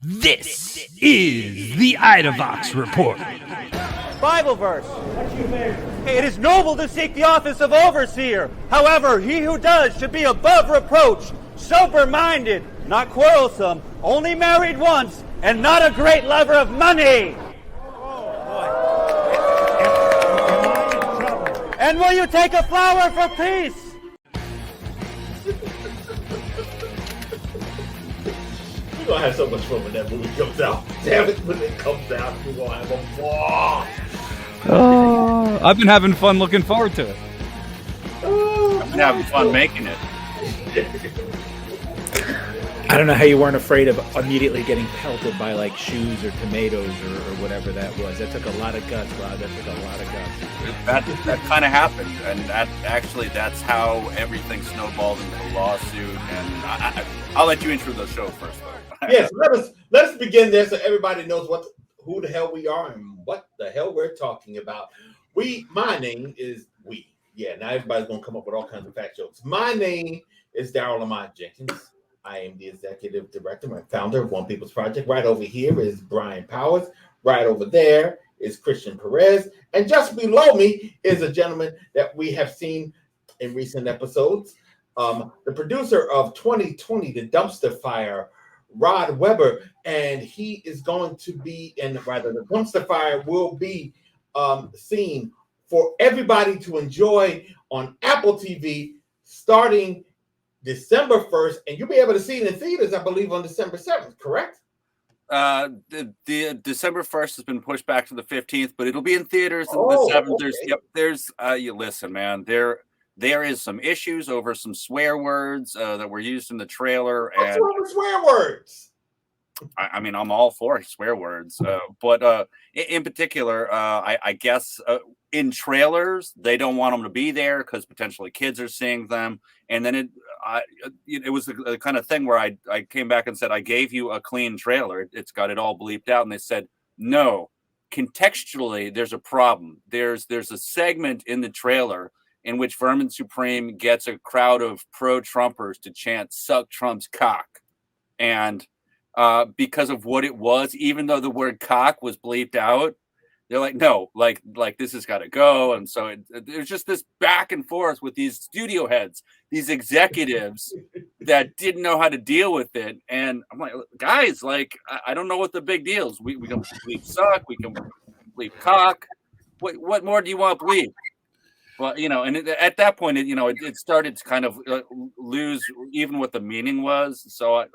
This is the Idavox Report. Bible verse. It is noble to seek the office of overseer. However, he who does should be above reproach, sober-minded, not quarrelsome, only married once, and not a great lover of money. And will you take a flower for peace? We're gonna have so much fun when that movie comes out. Damn it, when it comes out, we're gonna have a ball. Oh, I've been having fun looking forward to it. I've been having fun making it. I don't know how you weren't afraid of immediately getting pelted by like shoes or tomatoes or whatever that was. That took a lot of guts, Rob. That took a lot of guts. That kind of happened, and that's how everything snowballed into the lawsuit. And I'll let you intro the show first, though. Yes, let us begin there so everybody knows who the hell we are and what the hell we're talking about. My name is we. Yeah, now everybody's gonna come up with all kinds of fact jokes. My name is Darrell Lamont Jenkins. I am the executive director and founder of One People's Project. Right over here is Brian Powers. Right over there is Christian Perez. And just below me is a gentleman that we have seen in recent episodes. The producer of 2020, The Dumpster Fire, Rod Weber. And he is going to be, the Dumpster Fire will be seen for everybody to enjoy on Apple TV starting December 1st, and you'll be able to see it in theaters, I believe, on December 7th, correct? The December 1st has been pushed back to the 15th, but it'll be in theaters on the 7th. Okay. You listen, man, there is some issues over some swear words that were used in the trailer. What's wrong with swear words? I mean, I'm all for swear words, but in particular, I guess in trailers, they don't want them to be there because potentially kids are seeing them. And then it was the kind of thing where I came back and said, I gave you a clean trailer. It's got it all bleeped out. And they said, no, contextually, there's a problem. There's a segment in the trailer in which Vermin Supreme gets a crowd of pro-Trumpers to chant, suck Trump's cock. And because of what it was, even though the word cock was bleeped out, they're like, no, like this has got to go. And so there's just this back and forth with these studio heads, these executives that didn't know how to deal with it. And I'm like, guys, I don't know what the big deal is. We can bleep suck, we can bleep cock. What more do you want to bleep? Well, and at that point, it started to kind of lose even what the meaning was. So,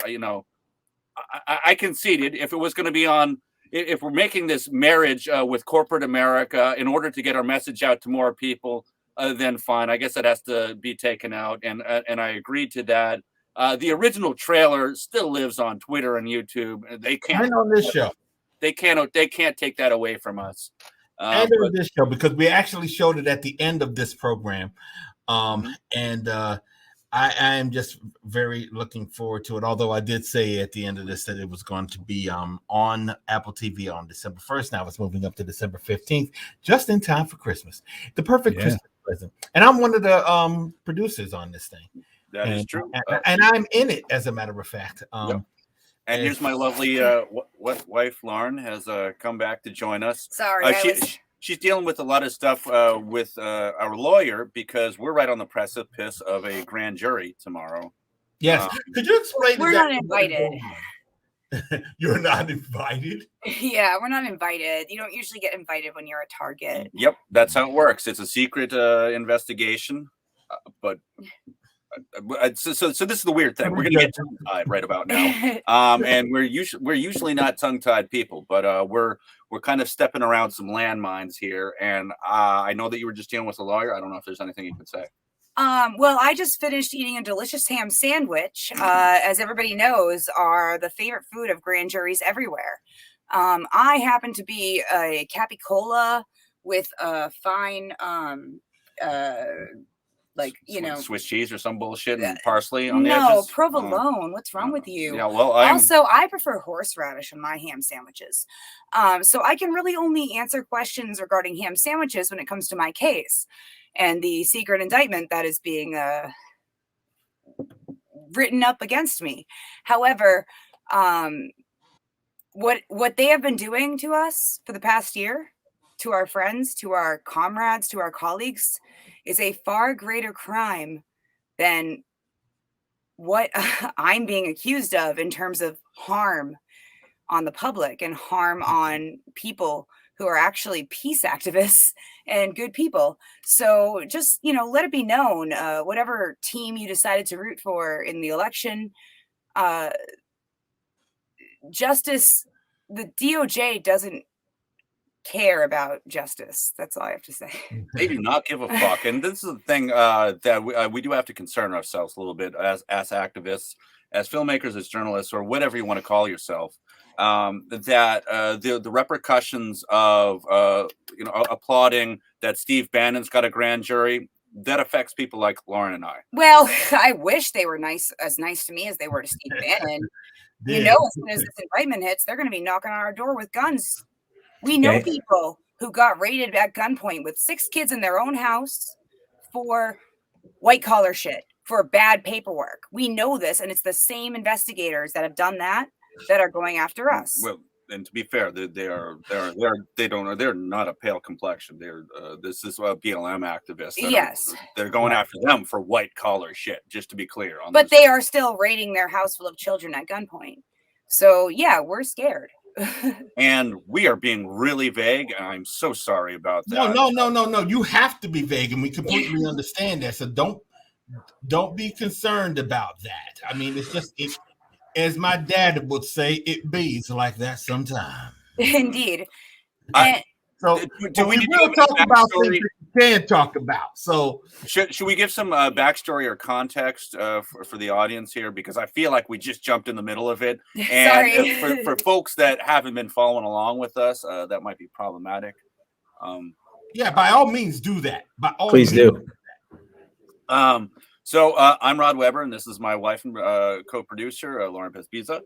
I conceded if it was going to be on, if we're making this marriage with corporate America in order to get our message out to more people, then fine. I guess it has to be taken out, and I agreed to that. The original trailer still lives on Twitter and YouTube. They can't on this show. They can't take that away from us. And on this show, because we actually showed it at the end of this program, and I am just very looking forward to it. Although I did say at the end of this that it was going to be on Apple TV on December 1st. Now it's moving up to December 15th, just in time for Christmas. The perfect Christmas present. And I'm one of the producers on this thing. That is true. And I'm in it, as a matter of fact. Yep. And here's my lovely wife, Lauren, has come back to join us. Sorry, she's dealing with a lot of stuff with our lawyer because we're right on the precipice of a grand jury tomorrow. Yes. Could you explain? We're not invited. You're not invited? Yeah, we're not invited. You don't usually get invited when you're a target. Yep, that's how it works. It's a secret investigation, but. So this is the weird thing. We're gonna get tongue-tied right about now, and we're usually not tongue-tied people, but we're kind of stepping around some landmines here. And I know that you were just dealing with a lawyer. I don't know if there's anything you could say. Well, I just finished eating a delicious ham sandwich. As everybody knows, are the favorite food of grand juries everywhere. I happen to be a capicola with a fine like, you know, Swiss cheese or some bullshit and parsley on the edges. no, provolone. What's wrong with you? Yeah, well, also, I prefer horseradish on my ham sandwiches. So I can really only answer questions regarding ham sandwiches when it comes to my case and the secret indictment that is being written up against me. However, what they have been doing to us for the past year, to our friends, to our comrades, to our colleagues, is a far greater crime than what I'm being accused of in terms of harm on the public and harm on people who are actually peace activists and good people. So just, you know, let it be known, whatever team you decided to root for in the election, justice, the DOJ doesn't care about justice. That's all I have to say. They do not give a fuck. And this is the thing that we do have to concern ourselves a little bit as activists, as filmmakers, as journalists, or whatever you want to call yourself. That the repercussions of applauding that Steve Bannon's got a grand jury, that affects people like Lauren and I. Well, I wish they were as nice to me as they were to Steve Bannon. You know, as soon as this indictment hits, they're going to be knocking on our door with guns. We know people who got raided at gunpoint with 6 kids in their own house for white collar shit, for bad paperwork. We know this, and it's the same investigators that have done that are going after us. Well, and to be fair, they're not a pale complexion. This is BLM activists. Yes, they're going after them for white collar shit. Just to be clear, but they are still raiding their house full of children at gunpoint. So yeah, we're scared. And we are being really vague, and I'm so sorry about that. No. You have to be vague, and we completely understand that. So don't be concerned about that. I mean, it's just as my dad would say, it bees like that sometimes. Indeed. So do we will talk about things that you can talk about. So should we give some backstory or context for the audience here? Because I feel like we just jumped in the middle of it. And for folks that haven't been following along with us, that might be problematic. Yeah, by all means do that. Please do. So I'm Rod Weber, and this is my wife and co-producer, Lauren Pespisa.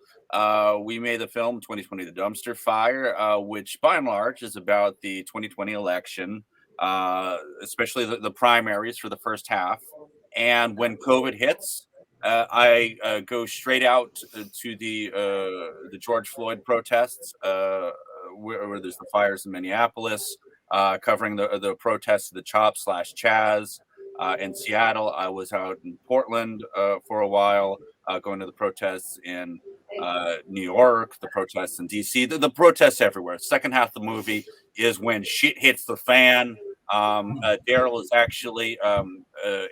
We made the film 2020 The Dumpster Fire, which by and large is about the 2020 election, especially the primaries for the first half. And when COVID hits, I go straight out to the George Floyd protests, where there's the fires in Minneapolis, covering the protests of the CHOP/Chaz. In Seattle. I was out in Portland for a while, going to the protests in New York, the protests in DC, the protests everywhere. Second half of the movie is when shit hits the fan. Daryl is actually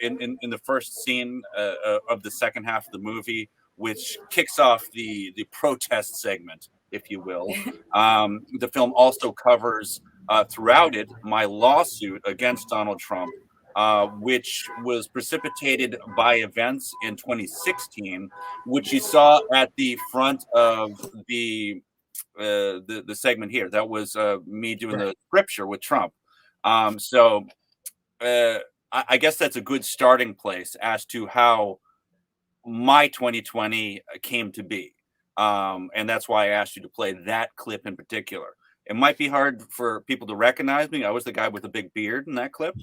in the first scene of the second half of the movie, which kicks off the protest segment, if you will. The film also covers throughout it my lawsuit against Donald Trump, which was precipitated by events in 2016, which you saw at the front of the segment here. That was me doing the scripture with Trump. So I guess that's a good starting place as to how my 2020 came to be. And that's why I asked you to play that clip in particular. It might be hard for people to recognize me. I was the guy with the big beard in that clip.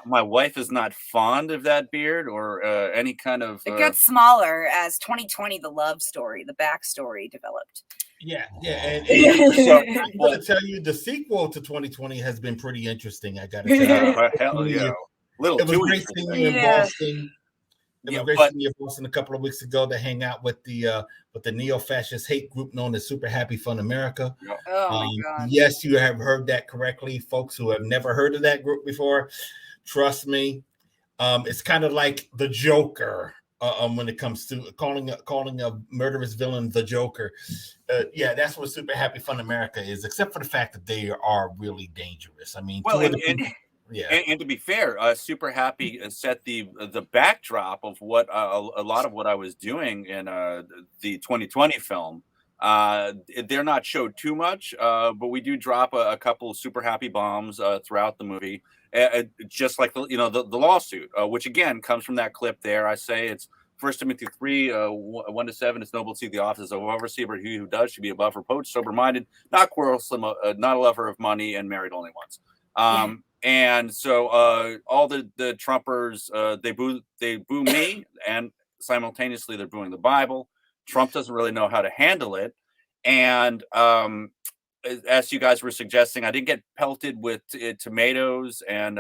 My wife is not fond of that beard or any kind of. It gets smaller as 2020, the love story, the backstory developed. Yeah. And so I'm going to tell you, the sequel to 2020 has been pretty interesting. I got to tell you. Hell yeah. It was great seeing you in Boston. It was great seeing you in Boston a couple of weeks ago to hang out with the neo-fascist hate group known as Super Happy Fun America. Oh my God. Yes, you have heard that correctly. Folks who have never heard of that group before, trust me, it's kind of like the Joker when it comes to calling a murderous villain the Joker. Yeah, that's what Super Happy Fun America is, except for the fact that they are really dangerous. I mean, and to be fair, Super Happy set the backdrop of what a lot of what I was doing in the 2020 film. They're not showed too much, but we do drop a couple of super happy bombs throughout the movie, just like the lawsuit, which again comes from that clip there. I say it's 1 Timothy 3, 1-7. It's noble to see the office of overseer, but he who does should be above reproach, sober-minded, not quarrelsome, not a lover of money, and married only once. And so all the Trumpers, they boo me, and simultaneously they're booing the Bible. Trump doesn't really know how to handle it. And as you guys were suggesting, I didn't get pelted with tomatoes and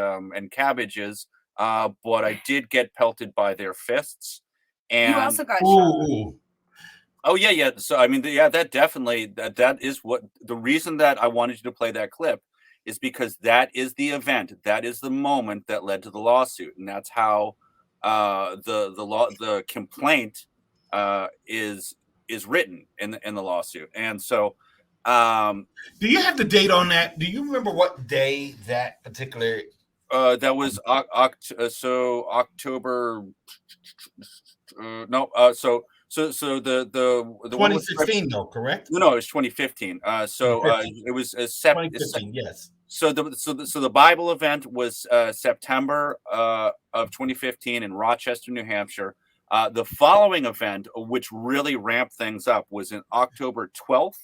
cabbages, but I did get pelted by their fists. And you also got shot. Oh yeah. So I mean, that definitely that is what the reason that I wanted you to play that clip is because that is the event, that is the moment that led to the lawsuit, and that's how the complaint is written in the lawsuit. And so do you have the date on that? Do you remember what day that particular that was October so the 2016 though, correct? No, it was 2015. It was 2015, yes. So the Bible event was September of 2015 in Rochester, New Hampshire. The following event, which really ramped things up, was in October 12th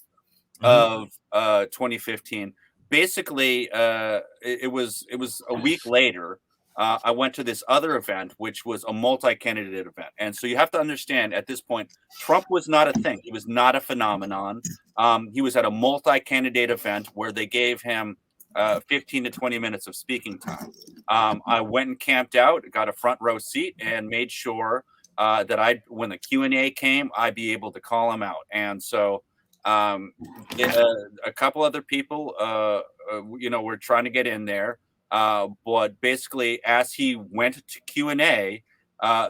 of 2015. Basically, it was a week later. I went to this other event, which was a multi-candidate event. And so you have to understand, at this point, Trump was not a thing. He was not a phenomenon. He was at a multi-candidate event where they gave him 15 to 20 minutes of speaking time. I went and camped out, got a front row seat, and made sure that when the Q&A came, I'd be able to call him out. And so a couple other people, were trying to get in there. But basically, as he went to Q&A,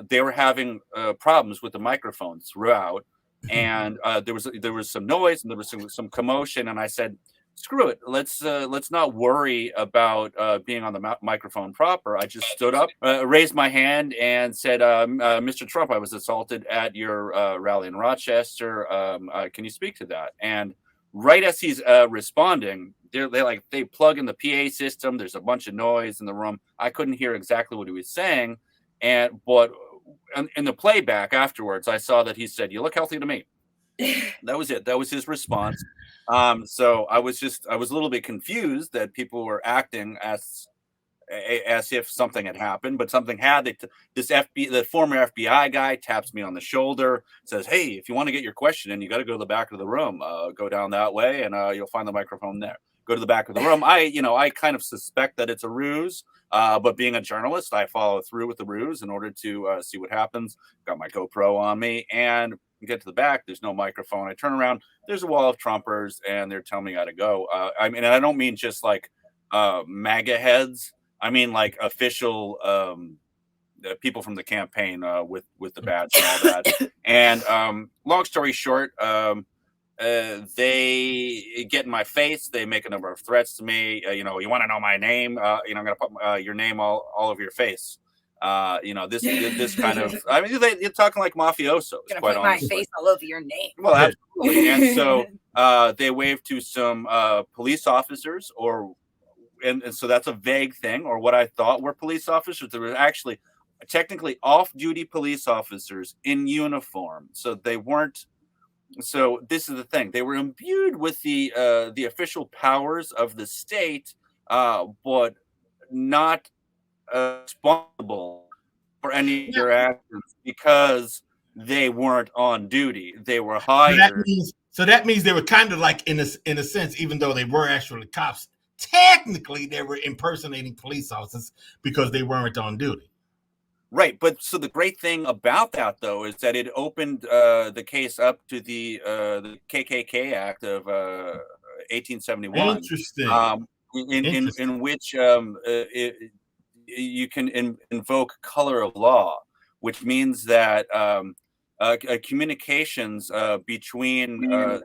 they were having problems with the microphones throughout, and there was some noise and there was some commotion. And I said, "Screw it, let's not worry about being on the microphone proper." I just stood up, raised my hand, and said, "Mr. Trump, I was assaulted at your rally in Rochester. Can you speak to that?" And right as he's responding, they plug in the PA system. There's a bunch of noise in the room. I couldn't hear exactly what he was saying, but in the playback afterwards, I saw that he said, "You look healthy to me." That was it. That was his response. So I was a little bit confused that people were acting as if something had happened, but something had. The former FBI guy taps me on the shoulder, says, "Hey, if you want to get your question in, you got to go to the back of the room. Go down that way, and you'll find the microphone there. Go to the back of the room." I kind of suspect that it's a ruse, but being a journalist, I follow through with the ruse in order to see what happens. Got my GoPro on me, and get to the back. There's no microphone. I turn around. There's a wall of Trumpers, and they're telling me I got to go. I mean, I don't mean just like MAGA heads. I mean, like official people from the campaign with the badge and all that. And long story short, they get in my face. They make a number of threats to me. You want to know my name? I'm going to put your name all over your face. This kind of. I mean, you're talking like mafiosos. Gonna quite put honestly. My face all over your name. Well, absolutely. And so they wave to some police officers, and so that's a vague thing, or what I thought were police officers. There were actually technically off-duty police officers in uniform, so they weren't. So this is the thing: they were imbued with the official powers of the state, but not responsible for any of their actions because they weren't on duty. They were hired. So that means they were kind of like, in a sense, even though they were actually cops, technically they were impersonating police officers because they weren't on duty. Right, but so the great thing about that, though, is that it opened the case up to the KKK Act of 1871. Interesting. In which you can invoke color of law, which means that communications between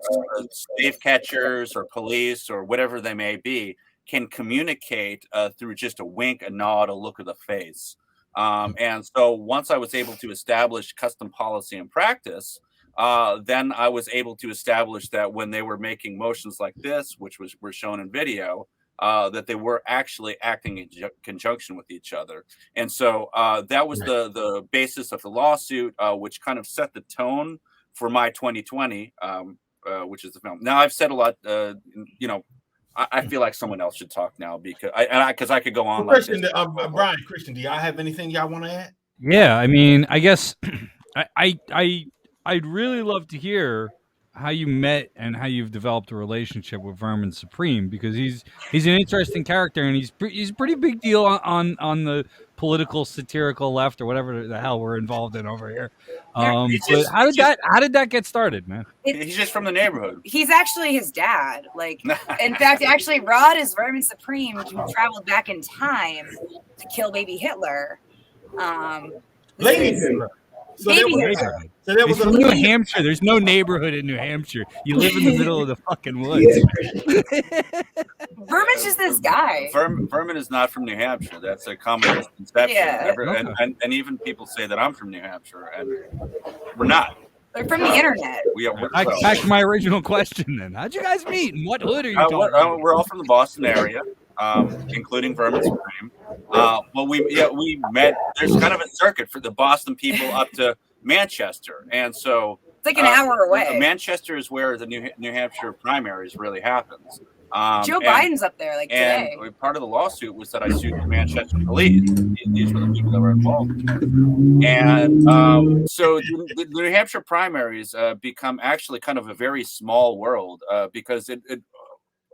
safe catchers or police or whatever they may be can communicate through just a wink, a nod, a look of the face. And so once I was able to establish custom policy and practice, then I was able to establish that when they were making motions like this, which were shown in video, that they were actually acting in conjunction with each other. And so that was the basis of the lawsuit, which kind of set the tone for my 2020, which is the film. Now, I've said a lot, I feel like someone else should talk now because I could go on. Well, Christian, Brian, Christian, do y'all have anything y'all want to add? Yeah, I mean, I guess I'd really love to hear how you met and how you've developed a relationship with Vermin Supreme, because he's an interesting character, and he's a pretty big deal on the political satirical left or whatever the hell we're involved in over here. But how did that get started, man? He's just from the neighborhood. He's actually his dad. Like, in fact, actually, Rod is Vermin Supreme, who traveled back in time to kill baby Hitler. Lady Hitler. So there was from New Hampshire. There's no neighborhood in New Hampshire. You live in the middle of the fucking woods. Vermin's just this guy. Vermin is not from New Hampshire. That's a common misconception. Yeah. And even people say that I'm from New Hampshire, and we're not. They're from the internet. Back to my original question then. How'd you guys meet? And what hood are you talking about? We're all from the Boston area, including Vermin Supreme. Well, we met. There's kind of a circuit for the Boston people up to Manchester, and so it's like an hour away. Manchester is where the New Hampshire primaries really happens. Joe Biden's up there, like today. And part of the lawsuit was that I sued the Manchester police. These were the people that were involved. And so the New Hampshire primaries become actually kind of a very small world because it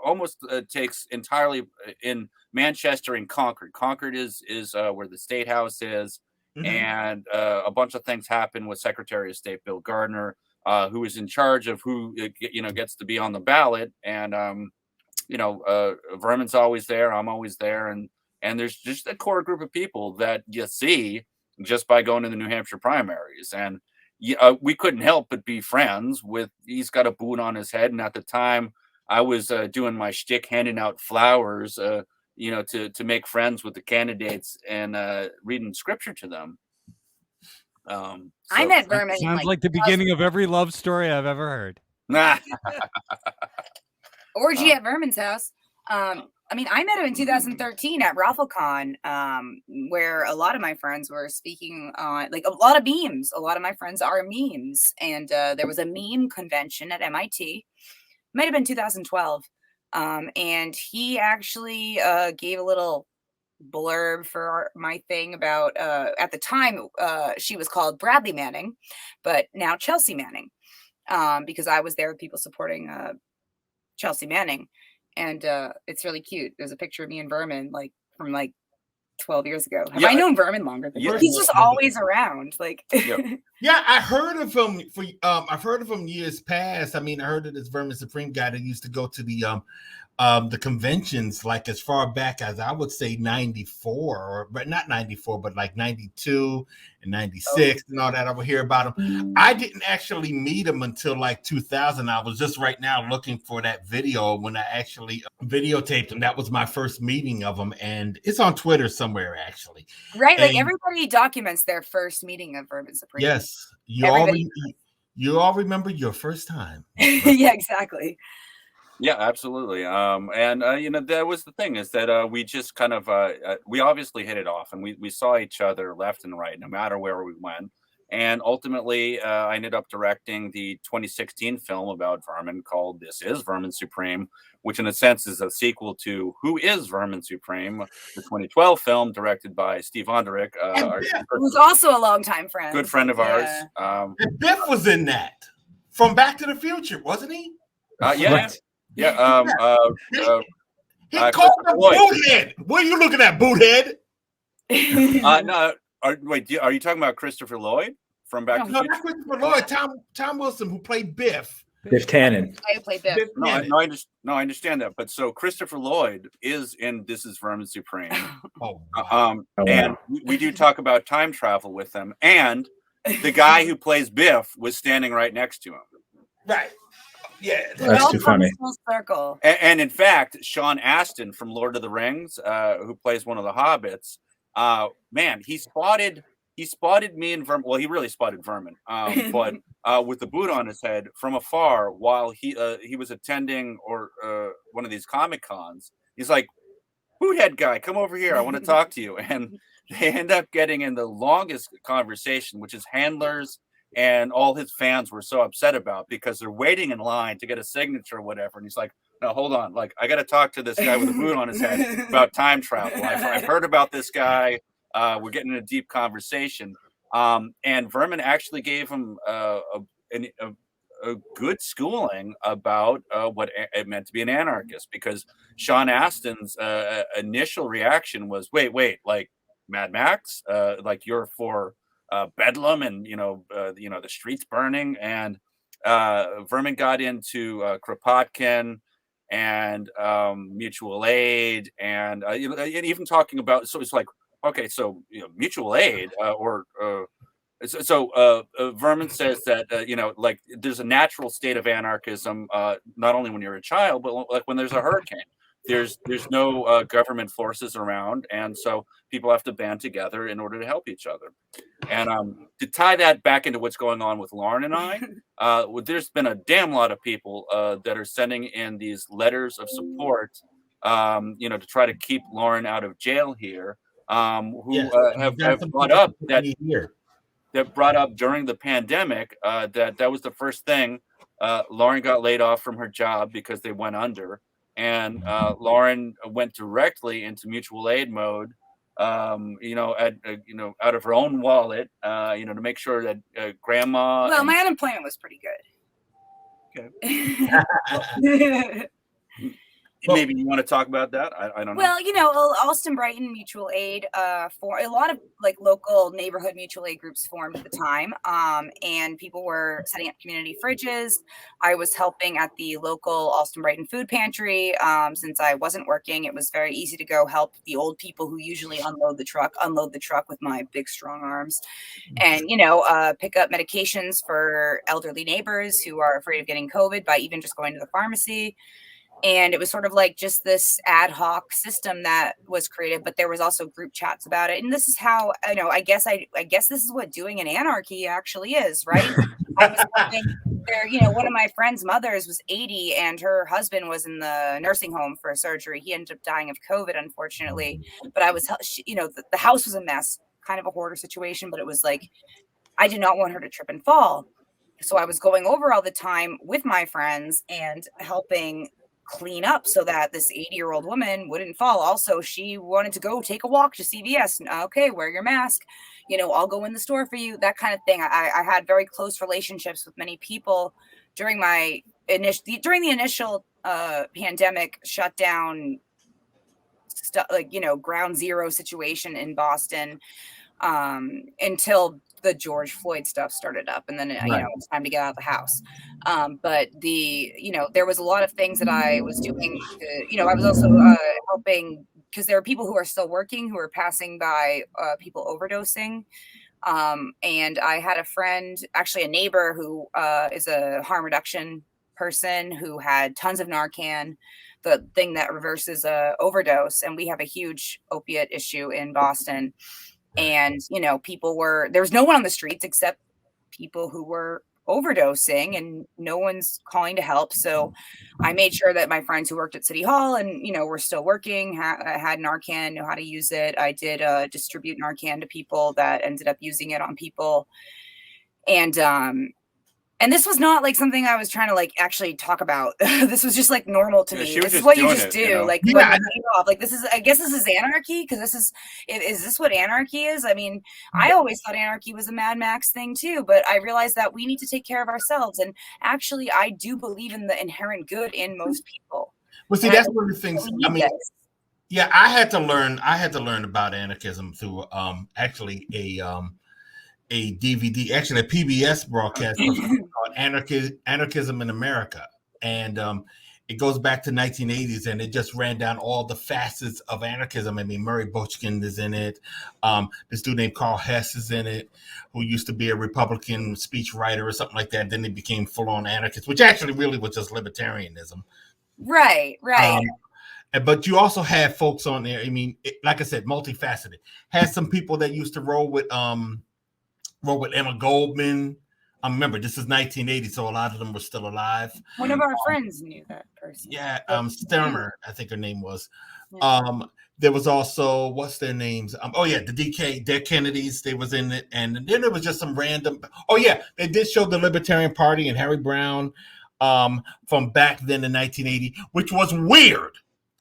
almost takes entirely in Manchester and Concord. Concord is where the State House is. Mm-hmm. And a bunch of things happen with Secretary of State Bill Gardner, who is in charge of who gets to be on the ballot. And Vermin's always there. I'm always there. And there's just a core group of people that you see just by going to the New Hampshire primaries. And we couldn't help but be friends with, he's got a boot on his head. And at the time I was doing my shtick, handing out flowers, to make friends with the candidates and reading scripture to them. I met Vermin. Sounds like the beginning of every love story I've ever heard. Orgy at Vermin's house. I met him in 2013 at RaffleCon, where a lot of my friends were speaking on, like, a lot of memes. A lot of my friends are memes. And there was a meme convention at MIT. Might have been 2012. And he actually gave a little blurb for my thing about, at the time, she was called Bradley Manning, but now Chelsea Manning, because I was there with people supporting Chelsea Manning. And it's really cute. There's a picture of me and Vermin, like, from, like, 12 years ago. Have I known Vermin longer than he's just always around. Like, yeah, I heard of him I've heard of him years past. I heard of this Vermin Supreme guy that used to go to the conventions, like as far back as I would say 94, but not 94, but like 92 and 96 and all that. I would hear about him. I didn't actually meet him until like 2000. I was just right now looking for that video when I actually videotaped him. That was my first meeting of him, and it's on Twitter somewhere actually. Right, like everybody documents their first meeting of Vermin Supreme. Yes, you all remember your first time. Yeah, exactly. Yeah, absolutely. That was the thing, is that we just kind of we obviously hit it off, and we saw each other left and right, no matter where we went. And ultimately, I ended up directing the 2016 film about Vermin called "This Is Vermin Supreme," which in a sense is a sequel to "Who Is Vermin Supreme," the 2012 film directed by Steve Onderich, who's also a longtime friend, good friend of ours. And Biff was in that from Back to the Future, wasn't he? Yeah. Right. Yeah. He called him Boothead. What are you looking at, Boothead? No. Are you talking about Christopher Lloyd from Back to the Future? Not Christopher Lloyd. Tom Wilson, who played Biff. Biff Tannen. I played Biff. I understand that. But so Christopher Lloyd is in This Is Vermin Supreme. And we do talk about time travel with him. And the guy who plays Biff was standing right next to him. Right. Yeah, that's too funny. Circle. And in fact, Sean Astin from Lord of the Rings, who plays one of the hobbits, man, he spotted he spotted me and Vermin. Well, he really spotted Vermin, but with the boot on his head from afar while he was attending one of these Comic Cons. He's like, "Boothead guy, come over here. I want to talk to you." And they end up getting in the longest conversation, which is handlers and all his fans were so upset about because they're waiting in line to get a signature or whatever. And he's like, "No, hold on. Like, I got to talk to this guy with a boot on his head about time travel. I've heard about this guy. We're getting in a deep conversation." And Vermin actually gave him a good schooling about what it meant to be an anarchist, because Sean Astin's initial reaction was, wait, like Mad Max, like you're for Bedlam and the streets burning. And Vermin got into Kropotkin and mutual aid, and even talking about, so it's like, okay, so mutual aid Vermin says that like there's a natural state of anarchism, not only when you're a child, but like when there's a hurricane. There's no government forces around, and so people have to band together in order to help each other. And to tie that back into what's going on with Lauren and I, there's been a damn lot of people that are sending in these letters of support, to try to keep Lauren out of jail here, who have brought up that brought up during the pandemic that was the first thing. Lauren got laid off from her job because they went under. And Lauren went directly into mutual aid mode, out of her own wallet, to make sure that grandma. Well, my unemployment was pretty good. Okay. Maybe you want to talk about that? I don't know. Well, Alston Brighton Mutual Aid, for a lot of like local neighborhood mutual aid groups formed at the time, and people were setting up community fridges. I was helping at the local Alston Brighton food pantry. Since I wasn't working, it was very easy to go help the old people who usually unload the truck with my big strong arms, and pick up medications for elderly neighbors who are afraid of getting COVID by even just going to the pharmacy. And it was sort of like just this ad hoc system that was created, but there was also group chats about it. And this is how, I guess this is what doing an anarchy actually is, right? I was helping there, one of my friend's mothers was 80 and her husband was in the nursing home for surgery. He ended up dying of COVID, unfortunately. But I was, the house was a mess, kind of a hoarder situation, but it was like, I did not want her to trip and fall. So I was going over all the time with my friends and helping clean up so that this 80-year-old woman wouldn't fall. Also, she wanted to go take a walk to CVS. Okay, wear your mask. I'll go in the store for you. That kind of thing. I had very close relationships with many people during the initial pandemic shutdown, ground zero situation in Boston, until the George Floyd stuff started up, and then it's time to get out of the house. But there was a lot of things that I was doing. I was also helping, because there are people who are still working who are passing by people overdosing. And I had a friend, actually a neighbor, who is a harm reduction person who had tons of Narcan, the thing that reverses overdose. And we have a huge opiate issue in Boston. And, there was no one on the streets except people who were overdosing, and no one's calling to help. So I made sure that my friends who worked at City Hall and, were still working, had Narcan, knew how to use it. I did distribute Narcan to people that ended up using it on people. And this was not like something I was trying to like actually talk about. This was just like normal to me. This is what you just do. Like, like this is, I guess this is anarchy, because is this what anarchy is? I mean, I always thought anarchy was a Mad Max thing too, but I realized that we need to take care of ourselves. And actually, I do believe in the inherent good in most people. Well, see, that's one of the things. I mean, yeah, I had to learn about anarchism through actually a DVD, actually a PBS broadcast called Anarchism in America. And it goes back to 1980s, and it just ran down all the facets of anarchism. I mean, Murray Bochkin is in it. This dude named Carl Hess is in it, who used to be a Republican speechwriter or something like that. Then he became full-on anarchist, which actually really was just libertarianism. Right. But you also have folks on there. I mean, like I said, multifaceted. Had some people that used to roll with wrote with Emma Goldman. I remember this is 1980, so a lot of them were still alive. One of our friends knew that person. Yeah, Sturmer, I think her name was. Yeah. There was also, what's their names? The Dead Kennedys. They was in it, and then there was just some random. Oh yeah, they did show the Libertarian Party and Harry Brown from back then in 1980, which was weird.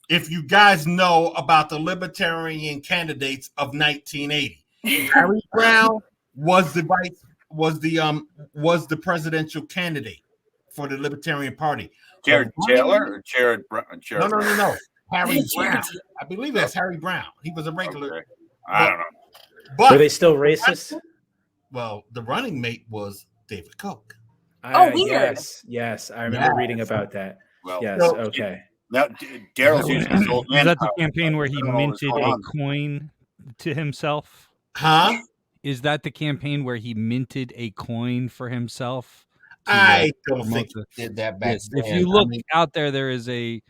If you guys know about the Libertarian candidates of 1980, Harry Brown was the presidential candidate for the Libertarian Party. Jared Taylor or Jared Brown? No. Harry Brown. I believe that's Harry Brown. He was a regular. Okay. I don't know. But Were they still racist? well, the running mate was David Koch. Weird. Yes. I remember reading about that. Well, Yes. so- Okay. Now Daryl's using his old man. Is that the power. campaign where he I don't know what's minted going a on. coin to himself? Huh? Is that the campaign where he minted a coin for himself? I don't promote think the- he did that back Yes. then. If you look out there, there is a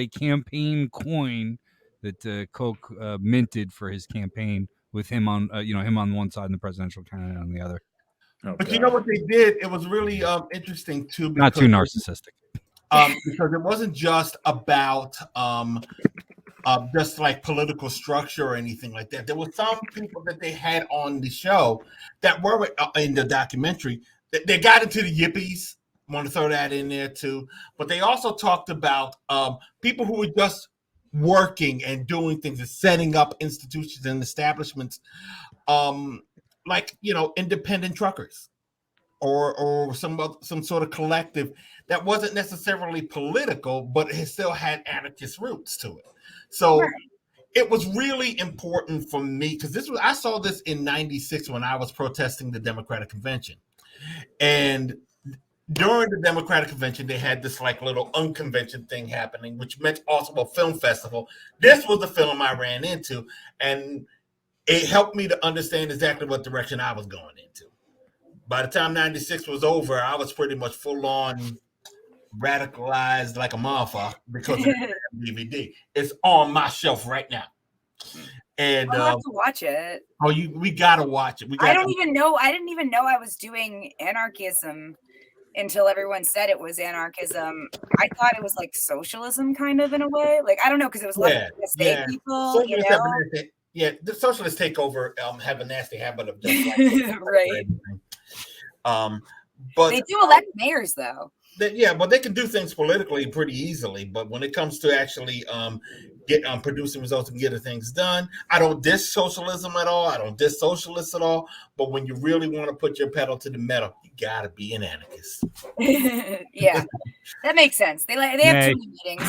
campaign coin that Koch minted for his campaign with him on him on one side and the presidential candidate on the other. Oh, But you God. know what they did? It was really interesting too. Not too narcissistic. Because it wasn't just about just like political structure or anything like that. There were some people that they had on the show that were in the documentary. They got into the yippies. Want to throw that in there too. But they also talked about people who were just working and doing things and setting up institutions and establishments, like independent truckers or some sort of collective that wasn't necessarily political, but it still had anarchist roots to it. So it was really important for me because I saw this in '96 when I was protesting the Democratic Convention. And during the Democratic Convention, they had this like little unconvention thing happening, which meant also a film festival. This was the film I ran into, and it helped me to understand exactly what direction I was going into. By the time '96 was over, I was pretty much full on radicalized like a motherfucker because of the DVD. It's on my shelf right now. And I'll have to watch it. we gotta watch it. I didn't even know I was doing anarchism until everyone said it was anarchism. I thought it was like socialism kind of in a way. Like, I don't know, because it was a lot of state people, Socialists the socialists take over, have a nasty habit of just like right. But They do elect mayors though. But they can do things politically pretty easily. But when it comes to actually producing results and getting things done, I don't diss socialism at all. I don't diss socialists at all. But when you really want to put your pedal to the metal, you gotta be an anarchist. Yeah, that makes sense. They have too many meetings.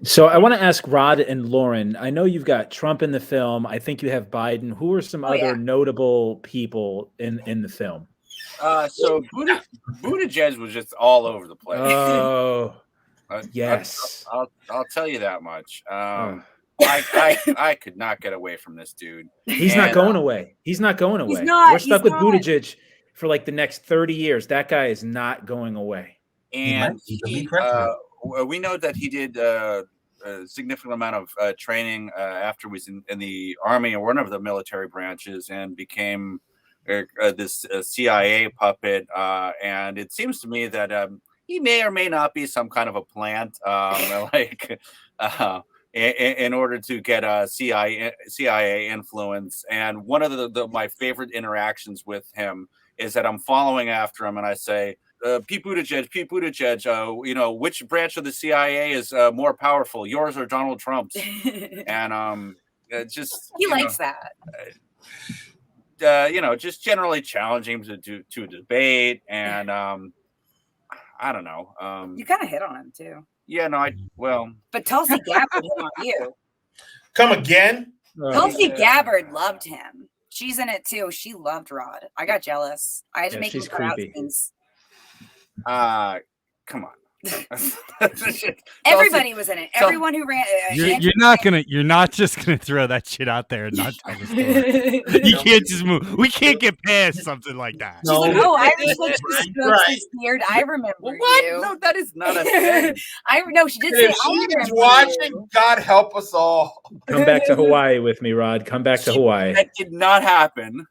So I want to ask Rod and Lauren. I know you've got Trump in the film. I think you have Biden. Who are some other notable people in the film? So Buttigieg was just all over the place. Oh, yes. I'll tell you that much. I could not get away from this dude. He's not going away. He's not going away. We're stuck with Buttigieg for like the next 30 years. That guy is not going away. And we know that he did a significant amount of training after he was in the Army or one of the military branches and became this CIA puppet. And it seems to me that he may or may not be some kind of a plant, in order to get CIA influence. And one of my favorite interactions with him is that I'm following after him and I say, Pete Buttigieg, which branch of the CIA is more powerful, yours or Donald Trump's? And he likes that. Just generally challenging him to debate, and I don't know. You kind of hit on him too. Yeah, no, but Tulsi Gabbard hit on you. Come again? Tulsi Gabbard loved him. She's in it too. She loved Rod. I got jealous. I had to make him cut out things. Come on. Everybody was in it. Everyone who ran. You're not just gonna throw that shit out there and not tell the story. You can't just move. We can't get past something like that. She's like, oh, Irish looks weird. I remember What? you. No, that is not a thing. No, she did say. If she's watching, God help us all. Come back to Hawaii with me, Rod. Come back to Hawaii. That did not happen.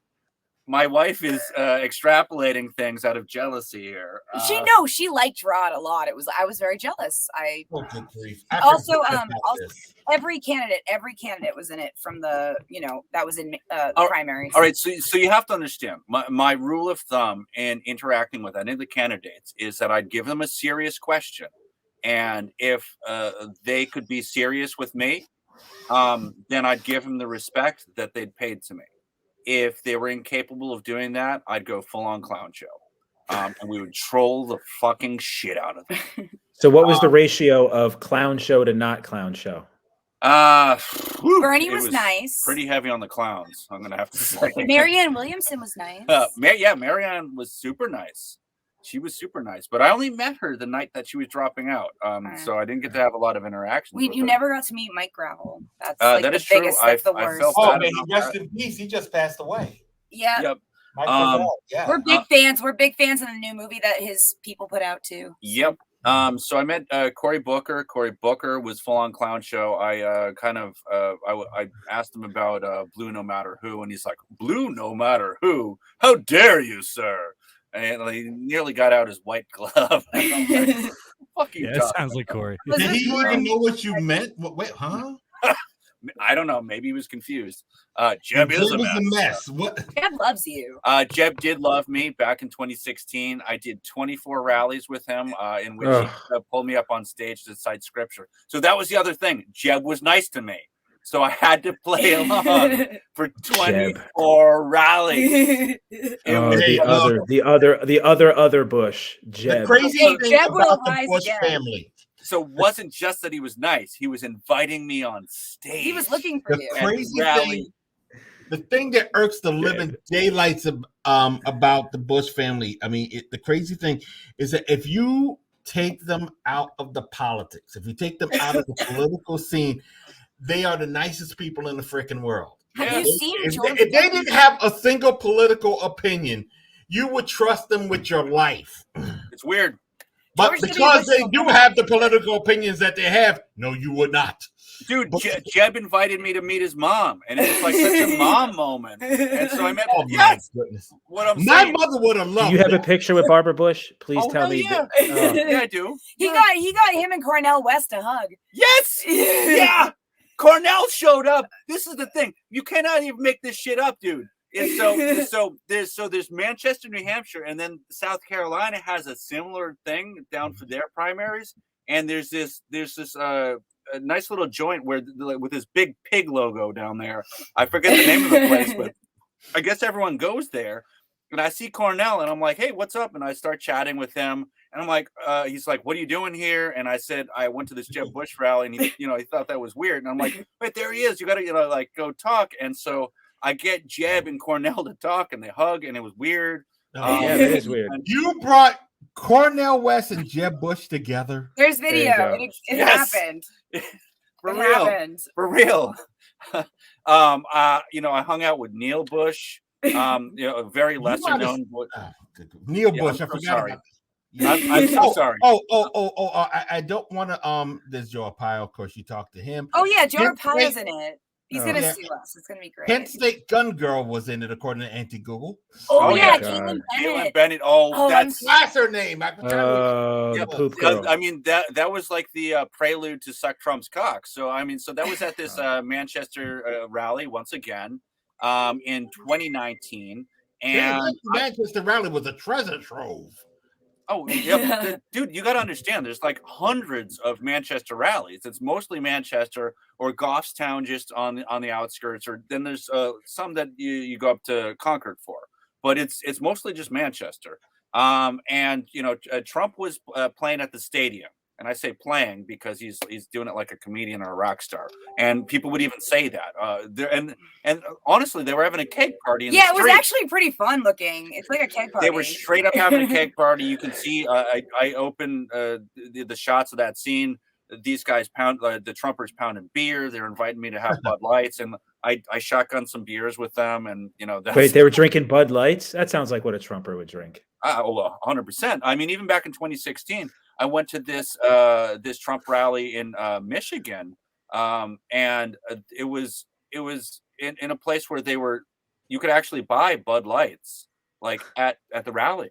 My wife is extrapolating things out of jealousy here. She liked Rod a lot. I was very jealous. Oh, good grief. Also, every candidate was in it from the, that was in the primaries. All right, so you have to understand, my rule of thumb in interacting with any of the candidates is that I'd give them a serious question, and if they could be serious with me, then I'd give them the respect that they'd paid to me. If they were incapable of doing that, I'd go full-on clown show, and we would troll the fucking shit out of them. So what was the ratio of clown show to not clown show? Bernie was nice. Pretty heavy on the clowns, I'm going to have to say. Marianne Williamson was nice. Marianne was super nice. She was super nice, but I only met her the night that she was dropping out, so I didn't get to have a lot of interaction. You never got to meet Mike Gravel. That's that is true. I felt bad. May he rest in peace. He just passed away. Yeah. Yep. Yeah. We're big fans. We're big fans of the new movie that his people put out too. Yep. So I met Cory Booker. Cory Booker was full on clown show. I I asked him about Blue No Matter Who, and he's like, Blue No Matter Who? How dare you, sir? And he nearly got out his white glove. Like, fuck you, that sounds like Cory. Did he even know what you meant? Wait, huh? I don't know. Maybe he was confused. Jeb is a mess. What? Jeb loves you. Jeb did love me back in 2016. I did 24 rallies with him in which he pulled me up on stage to cite scripture. So that was the other thing. Jeb was nice to me. So I had to play along for 24 rallies. The other Bush, Jeb. The crazy thing Jeb about the Bush family. So it wasn't just that he was nice; he was inviting me on stage. He was looking for you. The crazy thing, the thing that irks the living daylights about the Bush family. I mean, the crazy thing is that if you take them out of the politics, if you take them out of the political scene, they are the nicest people in the freaking world. Have you seen George? If they didn't have a single political opinion, you would trust them with your life. It's weird. But because they do have the political opinions that they have, no, you would not. Dude, Jeb invited me to meet his mom, and it was like such a mom moment. And so I met. Yes, goodness. What I'm my saying, mother would have loved. Do you have a picture with Barbara Bush? Please tell me. Yeah. Yeah, I do. He got him and Cornel West a hug. Yes. Yeah. Cornell showed up. This is the thing. You cannot even make this shit up, dude. And so there's Manchester, New Hampshire, and then South Carolina has a similar thing down for their primaries. And there's this a nice little joint where with this big pig logo down there. I forget the name of the place, but I guess everyone goes there. And I see Cornell, and I'm like, hey, what's up? And I start chatting with him. And I'm like, he's like, what are you doing here? And I said, I went to this Jeb Bush rally, and he thought that was weird. And I'm like, wait, there he is. You got to, go talk. And so I get Jeb and Cornell to talk, and they hug, and it was weird. Yeah, it is weird. You brought Cornel West and Jeb Bush together. There's video. It happened. For real. I hung out with Neil Bush. A very lesser known Neil Bush. I forgot. Sorry. About I'm so sorry. I don't want to. There's Joe Arpaio. Of course, you talked to him. Oh yeah, Joe Arpaio's in it. He's gonna sue us. It's gonna be great. Kent State Gun Girl was in it, according to Anti-Google. Oh yeah, Caitlin Bennett. That's her name. The poop girl. I mean that was like the prelude to Suck Trump's cock. So that was at this Manchester rally once again. In 2019, and Manchester rally was a treasure trove. Oh, yeah, dude, you got to understand. There's like hundreds of Manchester rallies. It's mostly Manchester or Goffstown, just on the outskirts, or then there's some that you go up to Concord for. But it's mostly just Manchester. And Trump was playing at the stadium, And I say playing because he's doing it like a comedian or a rock star, and people would even say that. And honestly, they were having a cake party. In the it was street. actually pretty fun looking. It's like a cake party. They were straight up having a cake party. You can see. I opened the shots of that scene. These guys the Trumpers pounding beer. They're inviting me to have Bud Lights, and I shotgunned some beers with them. And wait, they were drinking Bud Lights? That sounds like what a Trumper would drink. 100%. I mean, even back in 2016, I went to this Trump rally in Michigan, and it was in a place where you could actually buy Bud Lights like at the rally.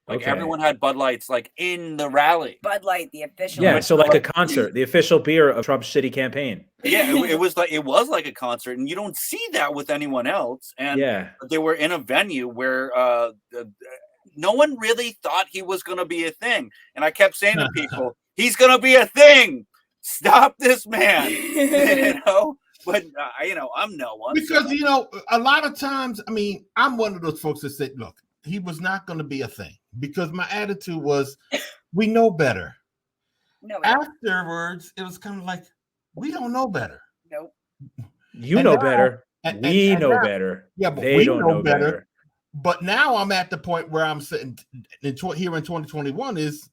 Like everyone had Bud Lights like in the rally. Bud Light, the official. Yeah, so like a concert, the official beer of Trump's shitty campaign. Yeah, it was like a concert, and you don't see that with anyone else. And they were in a venue where no one really thought he was going to be a thing. And I kept saying to people, he's going to be a thing. Stop this man. But I'm no one. Because a lot of times, I mean, I'm one of those folks that said, look, he was not going to be a thing, because my attitude was, we know better. No. Afterwards, it was kind of like, we don't know better. Nope. You know better. We know better. Yeah, but they we don't know better. But now I'm at the point where I'm sitting here in 2021 is,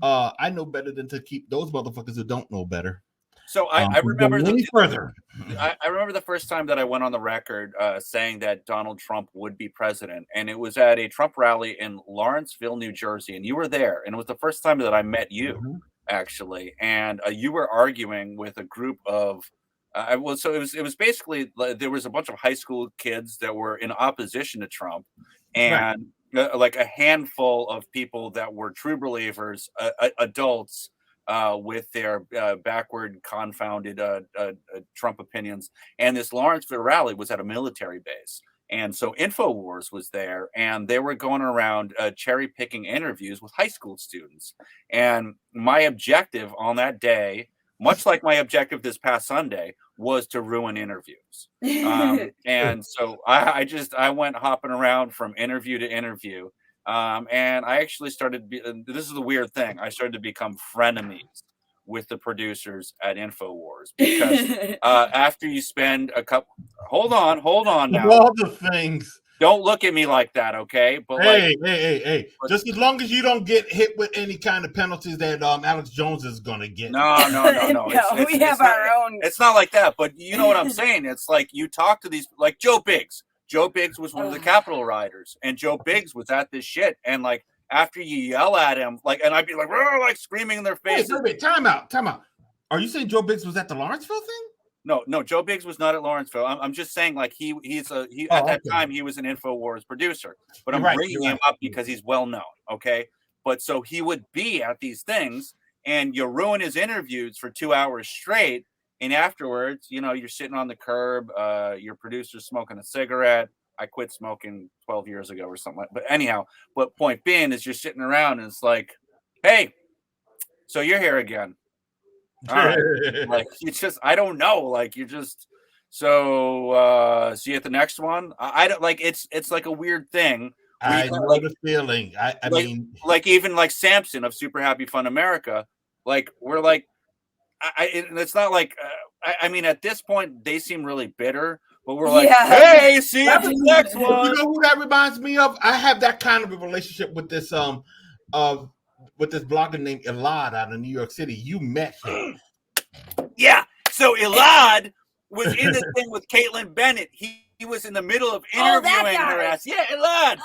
I know better than to keep those motherfuckers who don't know better. So I remember further. I remember the first time that I went on the record saying that Donald Trump would be president, and it was at a Trump rally in Lawrenceville, New Jersey, and you were there, and it was the first time that I met you, actually, and you were arguing with a group of. It was basically there was a bunch of high school kids that were in opposition to Trump, and like a handful of people that were true believers, adults. With their backward, confounded Trump opinions. And this Lawrenceville rally was at a military base. And so InfoWars was there, and they were going around cherry picking interviews with high school students. And my objective on that day, much like my objective this past Sunday, was to ruin interviews. And so I went hopping around from interview to interview. And I actually started, this is the weird thing, I started to become frenemies with the producers at InfoWars, because after you spend a couple, hold on now. All the things. Don't look at me like that, okay? But hey. Just as long as you don't get hit with any kind of penalties that Alex Jones is going to get. No. We have our own. It's not like that, but you know what I'm saying? It's like you talk to these, like Joe Biggs. Joe Biggs was one of the Capitol rioters, and Joe Biggs was at this shit. And like after you yell at him, like, and I'd be like screaming in their faces. Wait, time out. Are you saying Joe Biggs was at the Lawrenceville thing? No, Joe Biggs was not at Lawrenceville. I'm just saying, like at that time he was an InfoWars producer, but I'm bringing him up because he's well known. Okay, but so he would be at these things, and you ruin his interviews for 2 hours straight. And afterwards, you're sitting on the curb, your producer's smoking a cigarette. I quit smoking 12 years ago or something like that. But anyhow, point being is you're sitting around and it's like, hey, so you're here again. All right. Like, I don't know. Like, you're just, so see you at the next one. I don't like, it's like a weird thing. I know the feeling. I mean, like even like Samson of Super Happy Fun America, like we're like, it's not like I mean at this point they seem really bitter, but we're like, hey, see you at the next one. You know who that reminds me of? I have that kind of a relationship with this blogger named Elad out of New York City. You met him. Yeah. So Elad was in this thing with Caitlin Bennett. He was in the middle of interviewing her ass. Yeah, Elad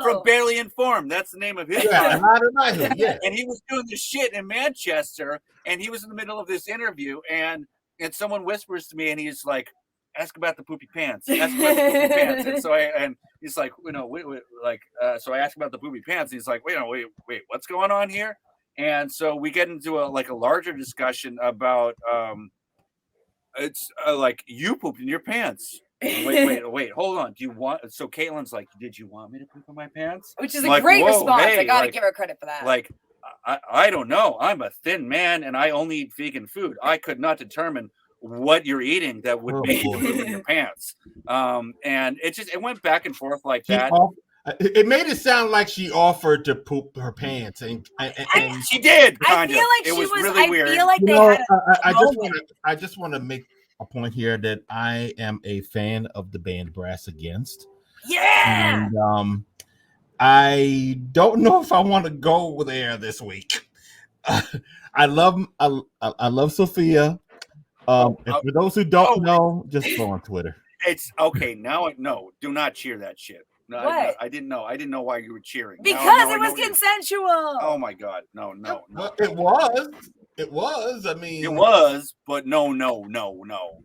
from Barely Informed. That's the name of his podcast. Yeah. And he was doing this shit in Manchester, and he was in the middle of this interview, and someone whispers to me, and he's like, "Ask about the poopy pants. Ask about the poopy pants." And so he's like, so I asked about the poopy pants. And he's like, wait, what's going on here? And so we get into a larger discussion about it's like you pooped in your pants. Wait, hold on. So Caitlin's like, did you want me to poop in my pants? Which is a great response. Hey, I gotta give her credit for that. Like, I don't know. I'm a thin man and I only eat vegan food. I could not determine what you're eating that would make you poop in your pants. And it went back and forth like that. It made it sound like she offered to poop her pants, and She did. I Kind feel of. like It she was was. really I weird. feel like you they know, had I just want to make a point here that I am a fan of the band Brass Against. Yeah. And I don't know if I want to go there this week. I love Sophia. And for those who don't know, just go on Twitter. It's okay now. No, do not cheer that shit. No, What? I didn't know. I didn't know why you were cheering. Because Now it I was know consensual. Oh my god! No. Well, it was. I mean, It was, but no.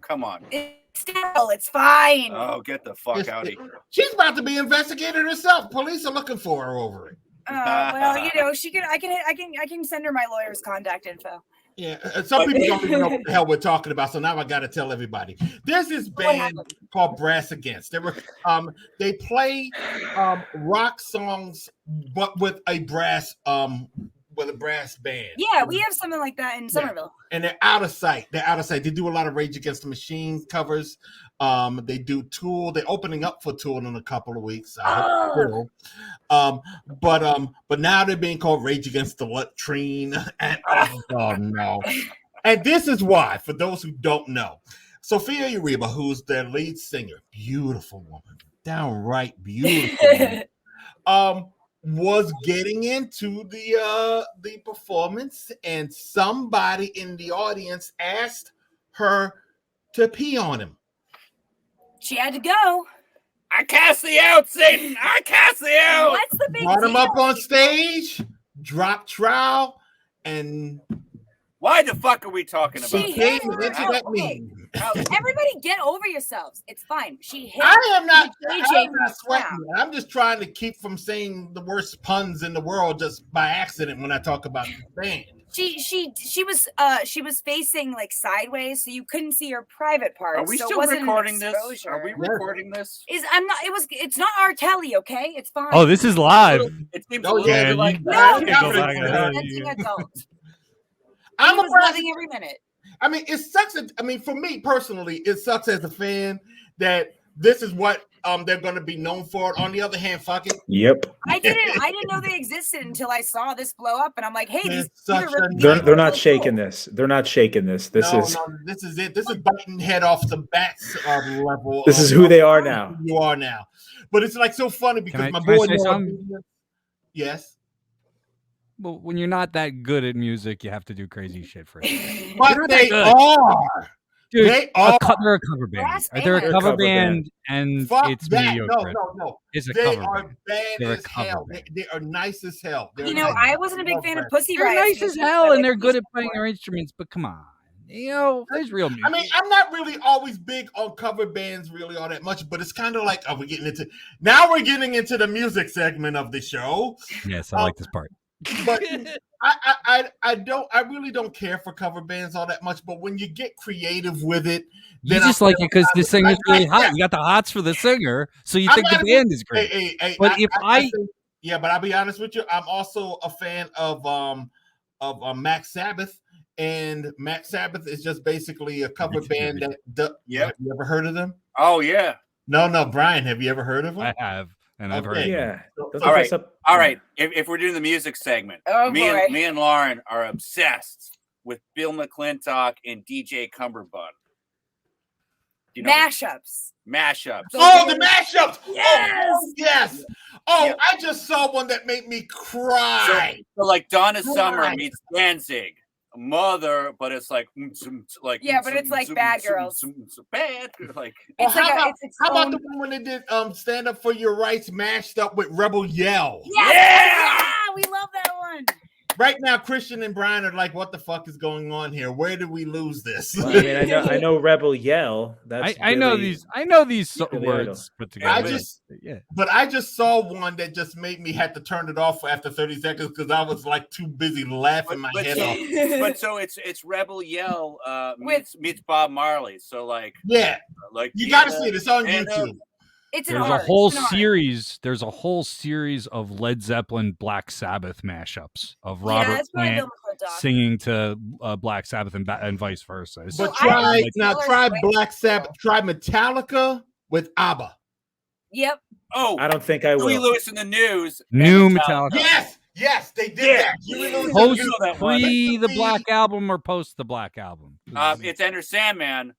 Come on. It's still, it's fine. Oh, get the fuck out of here. She's about to be investigated herself. Police are looking for her over it. Well, she can. I can send her my lawyer's contact info. Yeah, some people don't even know what the hell we're talking about, so now I got to tell everybody. There's this band called Brass Against. They play rock songs, but with a brass band. Yeah, we have something like that in Somerville. And they're out of sight. They do a lot of Rage Against the Machine covers. They do Tool. They're opening up for Tool in a couple of weeks. But now they're being called Rage Against the Latrine. And oh no. And this is why, for those who don't know, Sophia Uribe, who's their lead singer, beautiful woman, downright beautiful woman, was getting into the performance, and somebody in the audience asked her to pee on him. She had to go. I cast thee out, Satan! I cast thee out! What's the big Brought him deal? up on stage, dropped trowel, and Why the fuck are we talking about? she came into that meeting. Everybody get over yourselves. It's fine. She hit. I'm not JJ sweating. I'm just trying to keep from saying the worst puns in the world just by accident when I talk about the band. She was facing like sideways, so you couldn't see her private parts. Are we so still it wasn't recording this? exposure. Are we recording this? It's not R. Kelly, okay? It's fine. Oh, this is live. It seems Oh, a little yeah, bit like no, that. this go is back a and- consenting adult. I'm He a was brass. loving every minute. I mean, it sucks. For me personally, it sucks as a fan that this is what they're going to be known for. On the other hand, fuck it. Yep. I didn't know they existed until I saw this blow up, and I'm like, hey, these Such are a- They're not shaking this. They're not shaking this. This is it. This is biting head off the bats level. this is who they are now. You are now, but it's like so funny because Can my I boy. say something? Yes, Well, when you're not that good at music, you have to do crazy shit for it. but they good. are. Dude, They are. they're a cover band. Brass They're a band. cover Cover band, and Fuck it's that! mediocre. No. It's a They cover are band. bad They're a as cover hell. band. They are nice as hell. They're You know, nice. I wasn't a big Love fan of Brass. Pussy They're Riot. nice as hell, and they're good at playing their instruments. But come on, there's real music. I mean, I'm not really always big on cover bands, really all that much, but it's kind of like, we're getting into the music segment of the show. Yes, I like this part. But I really don't care for cover bands all that much. But when you get creative with it, You then just like it because the singer's really hot. You got the hots for the singer, so you think the band is great. But if but I'll be honest with you, I'm also a fan of Mac Sabbath, and Mac Sabbath is just basically a cover band that. Yep. Have you ever heard of them? Oh yeah. No, Brian, have you ever heard of them? I have, and I've heard. Okay. It. Yeah. Those All are right. just up- All right. If we're doing the music segment, Oh, me boy. and Lauren are obsessed with Bill McClintock and DJ Cumberbund. You know, Mashups. mashups. Oh, the mashups! Yes! Oh, yes! Oh, Yeah. I just saw one that made me cry. So like Donna Summer Right. meets Danzig, Mother, but it's like Yeah, but it's like Bad Girls. Bad, like It's Well, like how it's How about own- the one when they did Stand Up for Your Rights mashed up with Rebel Yell? Yes! Yeah, we love that one. Right now, Christian and Brian are like, what the fuck is going on here? Where did we lose this? Well, I mean, I know Rebel Yell. That's I know really- these Billy words put together. But I just saw one that just made me have to turn it off after 30 seconds because I was like too busy laughing my head off. but so it's Rebel Yell meets Bob Marley. So like Yeah, you got to see it. It's on and, YouTube. It's an There's a art. whole It's an art. series. There's a whole series of Led Zeppelin, Black Sabbath mashups of Robert Yeah, that's why Plant Bill McClintock. singing to Black Sabbath and vice versa. It's But I try like now. Taylor Try Swift. Black Sabbath. Try Metallica with ABBA. Yep. Oh, I don't think I Huey will. Lewis in the news. New and Metallica. Yes, they did Yeah. that. You know Post that one. pre the Black Album or post the Black Album? It's Enter Sandman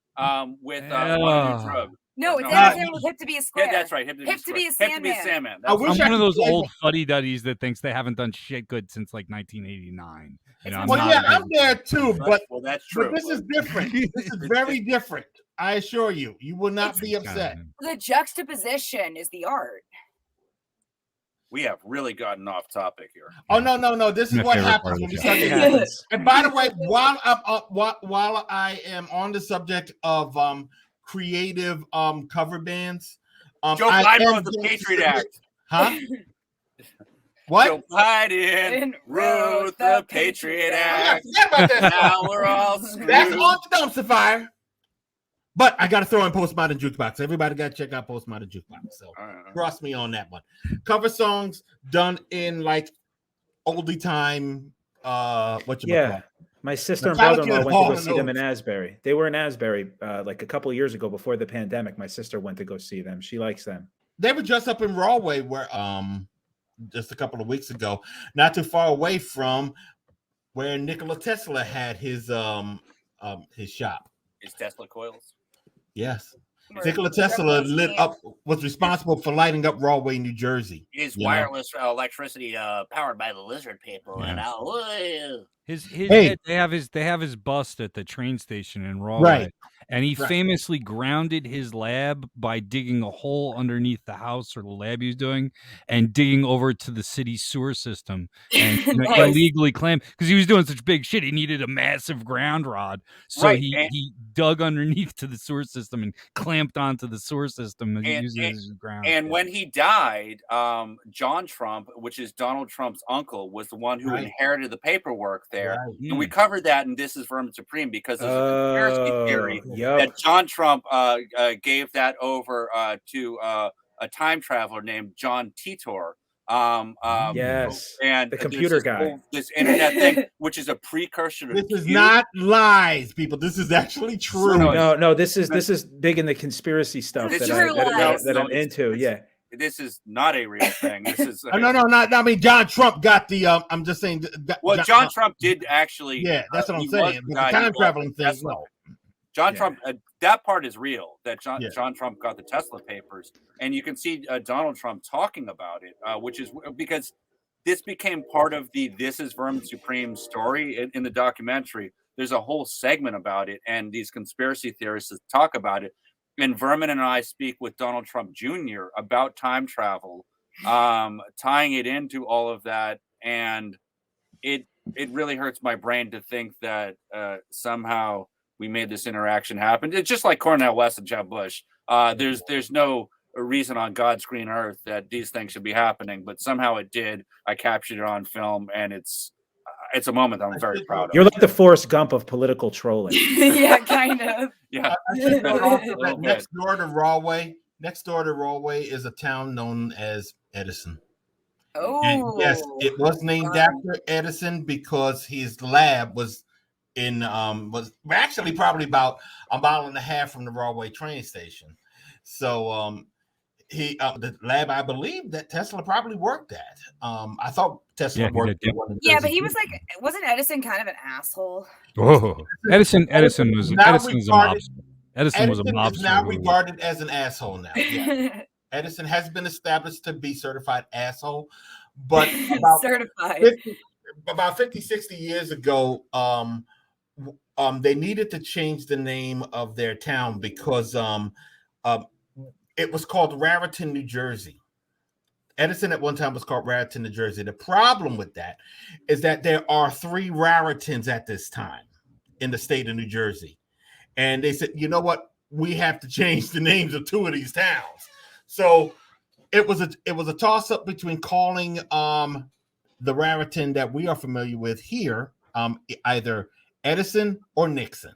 with Yeah. One New Drug. No, it's No. Enter with Hip to Be a Square. Yeah, that's right. Hip to be a Sandman. I wish I'm I one of could those play old fuddy-duddies that thinks they haven't done shit good since like 1989. You know, Well, yeah, I'm there too, but well, that's true. But this is different. This is very different. I assure you, you will not be upset. The juxtaposition is the art. We have really gotten off topic here. Oh no! This is My what favorite happens part of when the you show. start It getting. happens. And by the way, while I am on the subject of creative cover bands, Joe Biden wrote the Patriot Act. Huh? What? Joe Biden wrote the Patriot Act. Yeah, forget about that. Now we're all screwed. That's on the dumpster fire. But I got to throw in Postmodern Jukebox. Everybody got to check out Postmodern Jukebox. So trust me on that one. Cover songs done in like oldie time. What you call it? My sister and Metallica brother-in-law is went to go Hall see them and in Asbury. They were in Asbury like a couple of years ago before the pandemic. My sister went to go see them. She likes them. They were just up in Rahway where just a couple of weeks ago, not too far away from where Nikola Tesla had his shop. Is Tesla coils? Yes. Nikola Tesla was responsible for lighting up Rahway, New Jersey. His wireless electricity powered by the lizard people. Yeah. And they have his bust at the train station in Rahway. Right. And he famously grounded his lab by digging a hole underneath the house or the lab he was doing and digging over to the city sewer system and illegally claimed because he was doing such big shit. He needed a massive ground rod. So he dug underneath to the sewer system and clamped onto the sewer system and used it as ground. And when he died, John Trump, which is Donald Trump's uncle, was the one who inherited the paperwork there. Right. And we covered that in This is Vermin Supreme because there's a conspiracy theory that John Trump gave that over to a time traveler named John Titor. Yes, and the computer guy. This internet thing, which is a precursor to this is not lies, people. This is actually true. No. This is big in the conspiracy stuff that I'm into. Yeah. This is not a real thing. This is no. I mean, John Trump got the. I'm just saying. John Trump did actually. Yeah, that's what I'm saying. The time traveling thing. No. John Trump, that part is real. That John Trump got the Tesla papers, and you can see Donald Trump talking about it, which is because this became part of the "This is Vermin Supreme" story in the documentary. There's a whole segment about it, and these conspiracy theorists talk about it. And Vermin and I speak with Donald Trump Jr. about time travel, tying it into all of that, and it really hurts my brain to think that somehow we made this interaction happen. It's just like Cornel West and Jeb Bush. There's no reason on God's green earth that these things should be happening, but somehow it did. I captured it on film, and it's a moment that I'm very proud of. You're like the Forrest Gump of political trolling. Yeah, kind of. Yeah. Next door to Rahway is a town known as Edison. Oh, and yes, it was named after Edison because his lab was was actually probably about a mile and a half from the Rahway train station. So the lab I believe that Tesla probably worked at. I thought Tesla worked at one. Yeah, but he was like, wasn't Edison kind of an asshole? Oh, Edison was a mobster. Edison was a mobster. Is now regarded as an asshole now. Yeah. Edison has been established to be certified asshole, but about 50, 60 years ago, they needed to change the name of their town because it was called Raritan, New Jersey. Edison at one time was called Raritan, New Jersey. The problem with that is that there are 3 Raritans at this time in the state of New Jersey. And they said, you know what? We have to change the names of 2 of these towns. So it was a toss-up between calling the Raritan that we are familiar with here either Edison or Nixon.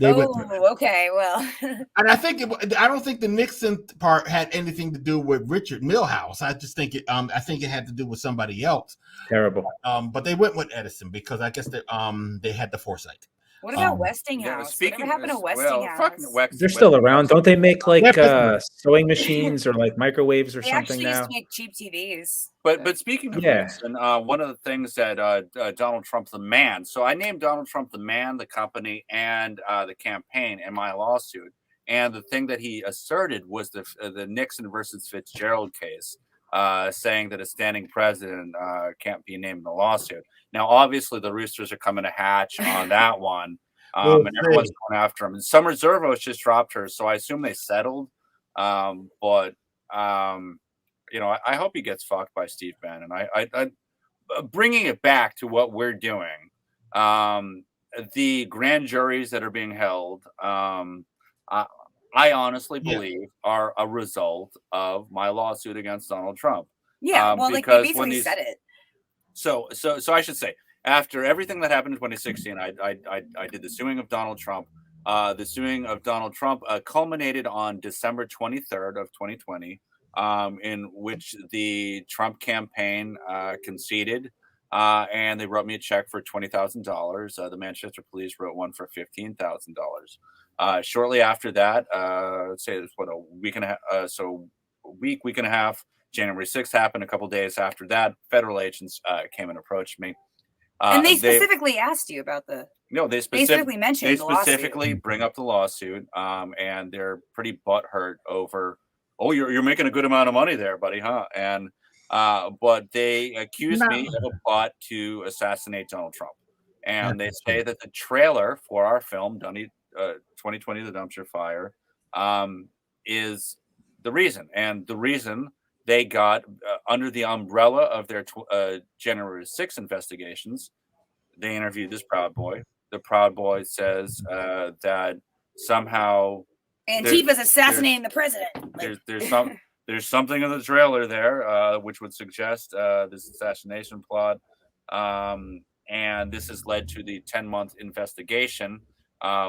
Okay, well. And I don't think the Nixon part had anything to do with Richard Milhouse. I just think it had to do with somebody else. Terrible. But they went with Edison because I guess they had the foresight. What about Westinghouse? Whatever happened to Westinghouse? They're still around. Don't they make like Yeah. sewing machines or like microwaves or They something actually used now? to make cheap TVs. But speaking of Yeah. Nixon, one of the things that Donald Trump the man. So I named Donald Trump the man, the company, and the campaign in my lawsuit. And the thing that he asserted was the Nixon versus Fitzgerald case, saying that a standing president can't be named in the lawsuit. Now, obviously, the roosters are coming to hatch on that one, and everyone's going after him. And Summer Zervos just dropped her, so I assume they settled. But you know, I hope he gets fucked by Steve Bannon. I bringing it back to what we're doing. The grand juries that are being held, I honestly believe are a result of my lawsuit against Donald Trump. Yeah, well, like they basically said it. So I should say, after everything that happened in 2016, I did the suing of Donald Trump. The suing of Donald Trump culminated on December 23rd of 2020, in which the Trump campaign conceded, and they wrote me a check for $20,000. The Manchester police wrote one for $15,000. Shortly after that, let's say it was a week and a half, week and a half. January 6th happened. A couple days after that, federal agents came and approached me. And they specifically asked you about the. No, they specifically mentioned. They the lawsuit. specifically bring up the lawsuit, and they're pretty butthurt over. Oh, you're making a good amount of money there, buddy, huh? And but they accuse me of a plot to assassinate Donald Trump, and they say that the trailer for our film, 2020, The Dumpster Fire, is the reason, and the reason. They got under the umbrella of their January 6th investigations. They interviewed this Proud Boy. The Proud Boy says that somehow Antifa's assassinating the president. There's something in the trailer there which would suggest this assassination plot, and this has led to the 10-month investigation,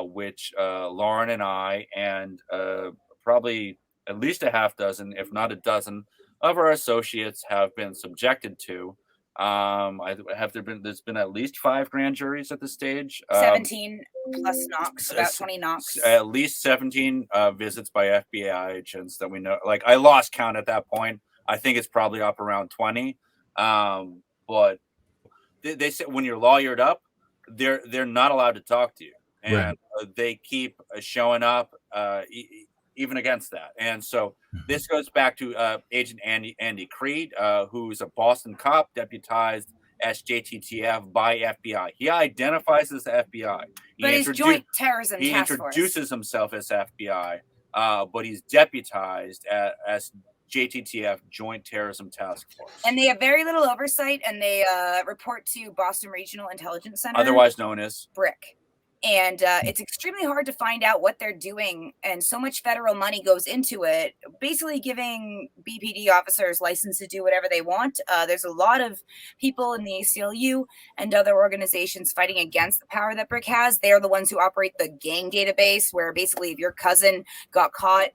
which Lauren and I and probably at least a half dozen, if not a dozen, of our associates have been subjected to. There's been at least 5 grand juries at this stage. 17 plus knocks, about 20 knocks. At least 17 visits by FBI agents that we know. Like, I lost count at that point. I think it's probably up around 20. But they say when you're lawyered up, they're not allowed to talk to you, and they keep showing up. Even against that. And so this goes back to Agent Andy Creed, who's a Boston cop deputized as JTTF by FBI. He identifies as the FBI. But he's Joint Terrorism Task Force. He introduces himself as FBI, but he's deputized as JTTF, Joint Terrorism Task Force. And they have very little oversight, and they report to Boston Regional Intelligence Center. Otherwise known as BRIC. And it's extremely hard to find out what they're doing. And so much federal money goes into it, basically giving BPD officers license to do whatever they want. There's a lot of people in the ACLU and other organizations fighting against the power that BRIC has. They're the ones who operate the gang database, where basically if your cousin got caught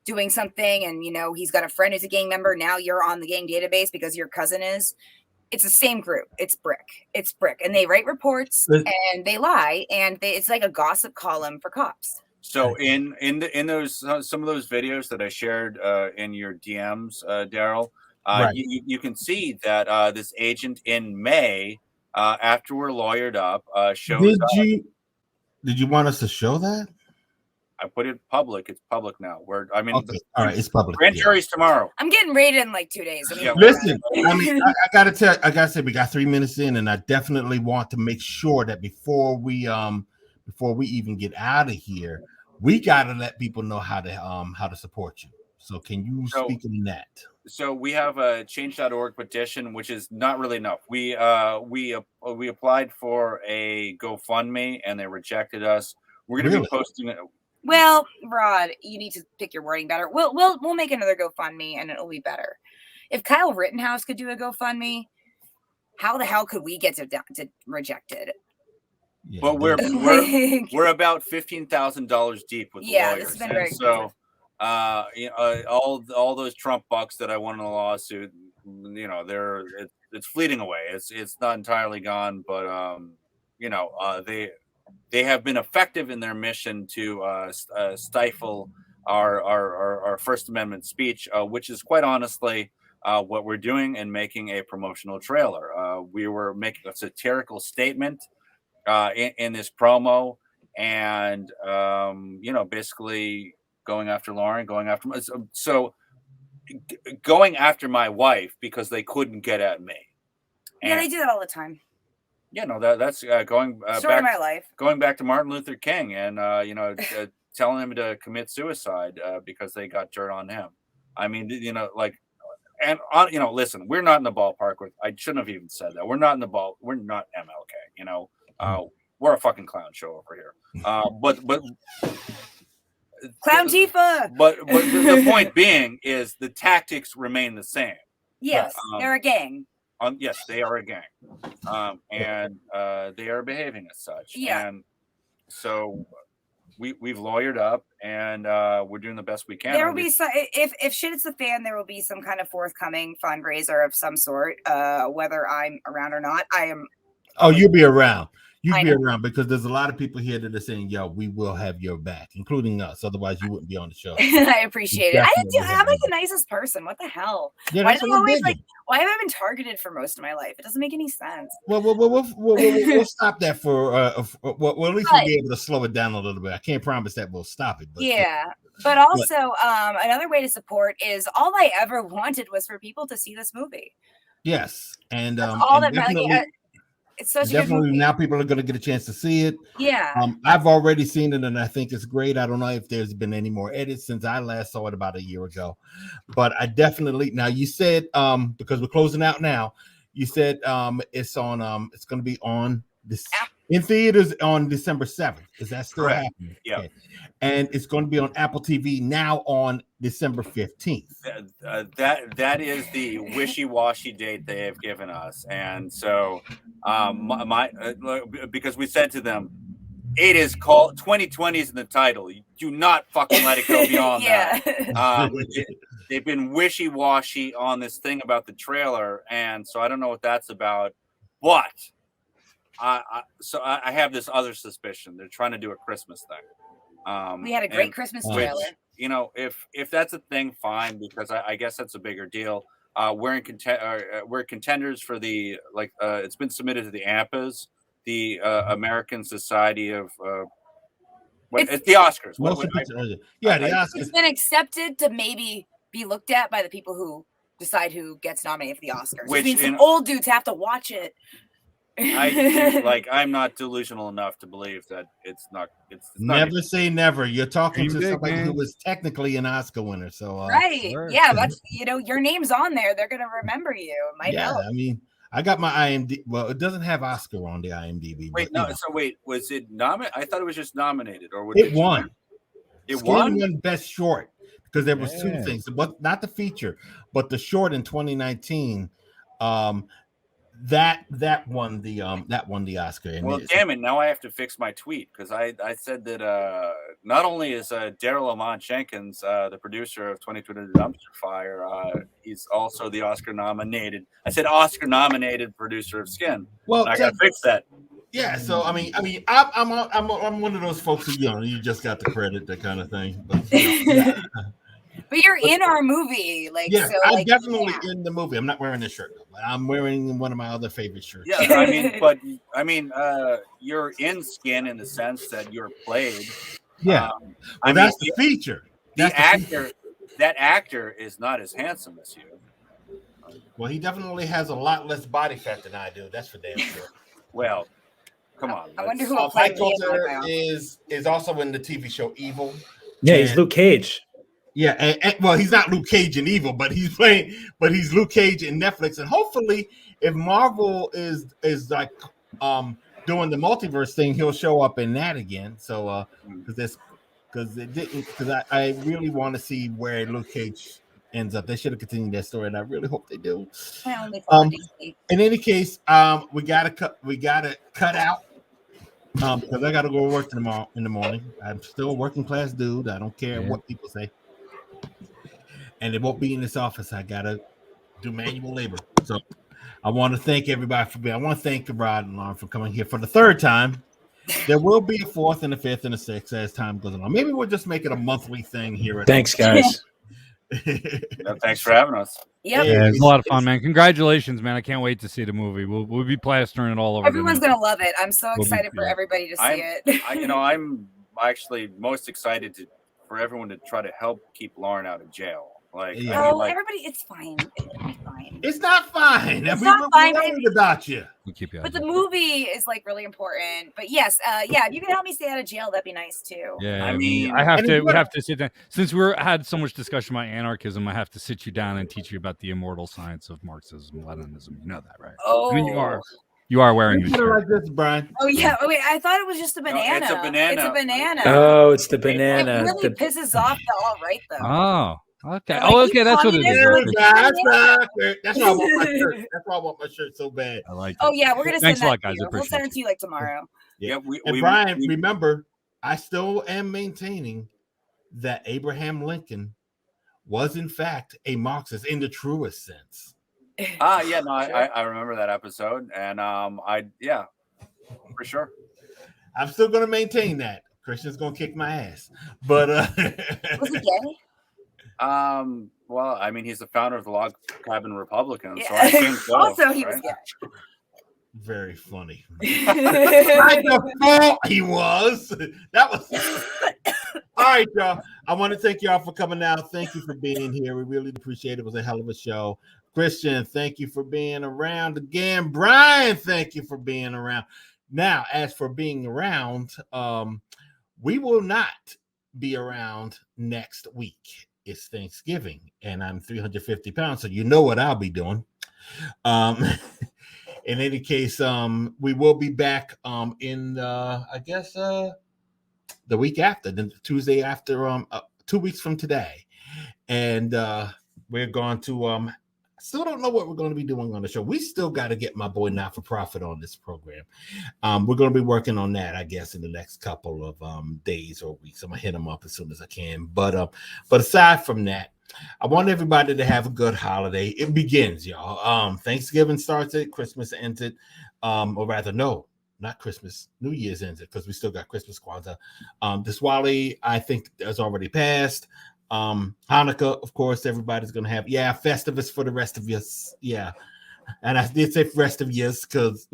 doing something and, you know, he's got a friend who's a gang member, now you're on the gang database because your cousin is. It's the same group. It's BRIC, and they write reports and they lie, and it's like a gossip column for cops. So in those some of those videos that I shared in your DMs, Daryl, you can see that this agent in May, after we're lawyered up, shows up. Did you want us to show that? I put it public. It's public now. Okay. All right, it's public. Grand jury's tomorrow. I'm getting raided in like 2 days. Listen, I mean, I gotta say, we got 3 minutes in, and I definitely want to make sure that before we even get out of here, we gotta let people know how to support you. So can you speak on that? So we have a change.org petition, which is not really enough. We applied for a GoFundMe and they rejected us. We're going to be posting it. Well, Rod, you need to pick your wording better. We'll make another GoFundMe and it'll be better. If Kyle Rittenhouse could do a GoFundMe, how the hell could we get to rejected? Yeah. But we're about $15,000 deep with the lawyers. This has been very expensive. All those Trump bucks that I won in the lawsuit, you know, it's fleeting away. It's not entirely gone, but they they have been effective in their mission to stifle our First Amendment speech, which is quite honestly what we're doing and making a promotional trailer. We were making a satirical statement in this promo, and basically going after Lauren, going after going after my wife because they couldn't get at me. Yeah, they do that all the time. Yeah, no, that's going Story of my life. Going back to Martin Luther King and telling him to commit suicide because they got dirt on him. I mean, listen, we're not in the ballpark with. I shouldn't have even said that. We're not MLK. We're a fucking clown show over here. But Clown Tifa. But the point being is the tactics remain the same. Yes, they're a gang. Yes, they are a gang, and they are behaving as such. Yeah. And so we've lawyered up, and we're doing the best we can. There will be some, if shit hits the fan, there will be some kind of forthcoming fundraiser of some sort, whether I'm around or not. I am. Oh, you'll be around. You'll be around because there's a lot of people here that are saying, "Yo, we will have your back," including us. Otherwise, you wouldn't be on the show. I appreciate it. I'm like the nicest person. What the hell? Yeah, why have I been targeted for most of my life? It doesn't make any sense. Well, we'll stop that for at least we'll be able to slow it down a little bit. I can't promise that we'll stop it. But, yeah. But also, another way to support is all I ever wanted was for people to see this movie. Yes, and all and that. It's such definitely a good movie. Now people are going to get a chance to see it. Yeah. I've already seen it and I think it's great. I don't know if there's been any more edits since I last saw it about a year ago, but I definitely, now you said, because we're closing out now, you said it's on, it's going to be on this in theaters on December 7th. Is that still happening? Yeah. Okay. And it's going to be on Apple TV now on December 15th. That is the wishy-washy date they have given us, and so because we said to them, it is called 2020 is in the title. You do not fucking let it go beyond that. They've been wishy-washy on this thing about the trailer, and so I don't know what that's about, but I have this other suspicion. They're trying to do a Christmas thing. We had a great Christmas trailer. If that's a thing, fine, because I guess that's a bigger deal. We're contenders for the it's been submitted to the AMPAs, the American Society of it's the Oscars. The Oscars. It's been accepted to maybe be looked at by the people who decide who gets nominated for the Oscars. Which means some old dudes have to watch it. I'm not delusional enough to believe that it's not. It's never say never. You're talking to somebody who was technically an Oscar winner, so right, yeah. That's your name's on there. They're gonna remember you. It might help. I mean, I got my IMDb. Well, it doesn't have Oscar on the IMDb. Wait, was it nominated? I thought it was just nominated, or it won. It won Best Short because there was two things, but not the feature, but the short in 2019. That won the Oscar. And well, damn it! Now I have to fix my tweet because I said that not only is Daryl Amon Jenkins the producer of 2020 Dumpster Fire, he's also the Oscar nominated. I said Oscar nominated producer of Skin. Well, I gotta fix that. Yeah, so I mean, I'm one of those folks who you just got the credit, that kind of thing. But, But you're in our movie, I'm definitely in the movie. I'm not wearing this shirt, but I'm wearing one of my other favorite shirts. Yeah, I mean, you're in Skin in the sense that you're played. Yeah, that's the feature. That actor is not as handsome as you. Well, he definitely has a lot less body fat than I do. That's for damn sure. Well, come on. I wonder who will play is also in the TV show Evil. Yeah, he's Luke Cage. Yeah, and well, he's not Luke Cage in Evil, but he's Luke Cage in Netflix. And hopefully, if Marvel is like doing the multiverse thing, he'll show up in that again. So because I really want to see where Luke Cage ends up. They should have continued that story, and I really hope they do. In any case, we gotta cut out. Because I gotta go to work tomorrow in the morning. I'm still a working class dude. I don't care what people say. And it won't be in this office. I gotta do manual labor. So I want to thank everybody for being. I want to thank Rod and Lauren for coming here for the third time. There will be a 4th and a 5th and a 6th as time goes on. Maybe we'll just make it a monthly thing here. Thanks, guys. Thanks for having us. Yep. Yeah, it's a lot of fun, man. Congratulations, man. I can't wait to see the movie. We'll be plastering it all over. Everyone's going to love it. I'm so We'll be- excited for yeah. everybody to see it. I'm actually most excited for everyone to try to help keep Lauren out of jail. Like, Yeah. I mean, Oh, like, everybody, it's fine. It'll be fine. It's not fine. It's We- not we're fine, worried about you. We'll keep you out But of the jail. movie is like really important. But yes, yeah, if you can help me stay out of jail, that'd be nice too. Yeah, I mean, I have and to. it's We what- have to sit down. Since had so much discussion about anarchism, I have to sit you down and teach you about the immortal science of Marxism, Leninism. You know that, right? Oh, I mean, you are wearing You the put it shirt. like this, Brian. oh yeah. Oh, wait, I thought it was just a No, banana. it's a banana. It's a banana. Oh, it's the It banana. really pisses off the alt-right though. Oh, okay. Like, Oh, you okay. That's what it communist, is. like- That's why I want my shirt. That's why I want my shirt so bad. I like. Oh it. yeah, we're gonna Thanks send a lot, that guys. to you. We'll Appreciate send it to you like tomorrow. yeah, And Brian, remember, I still am maintaining that Abraham Lincoln was in fact a Marxist in the truest sense. yeah, no, I remember that episode, and for sure. I'm still going to maintain that. Christian's going to kick my ass, but Was he gay? Well, I mean, he's the founder of the Log Cabin Republicans, so Yeah. I think so, Also, he was right? gay. very funny. By default, he was. That was all right, y'all. I want to thank y'all for coming out. Thank you for being here. We really appreciate it. It was a hell of a show. Christian, thank you for being around again. Brian, thank you for being around. Now, as for being around, we will not be around next week. It's Thanksgiving, and I'm 350 pounds, so you know what I'll be doing. In any case, we will be back in I guess the week after, the Tuesday after 2 weeks from today. And we're going to still don't know what we're going to be doing on the show. We still got to get my boy Not for Profit on this program. We're going to be working on that, I guess, in the next couple of days or weeks. I'm gonna hit him up as soon as I can. But aside from that, I want everybody to have a good holiday. It begins, y'all. Thanksgiving starts it, Christmas ends it, or rather, no, not Christmas. New Year's ends it because we still got Christmas, Kwanzaa. Diwali, I think, has already passed. Hanukkah, of course, everybody's gonna have. Yeah, Festivus for the rest of us. Yeah, and I did say rest of years because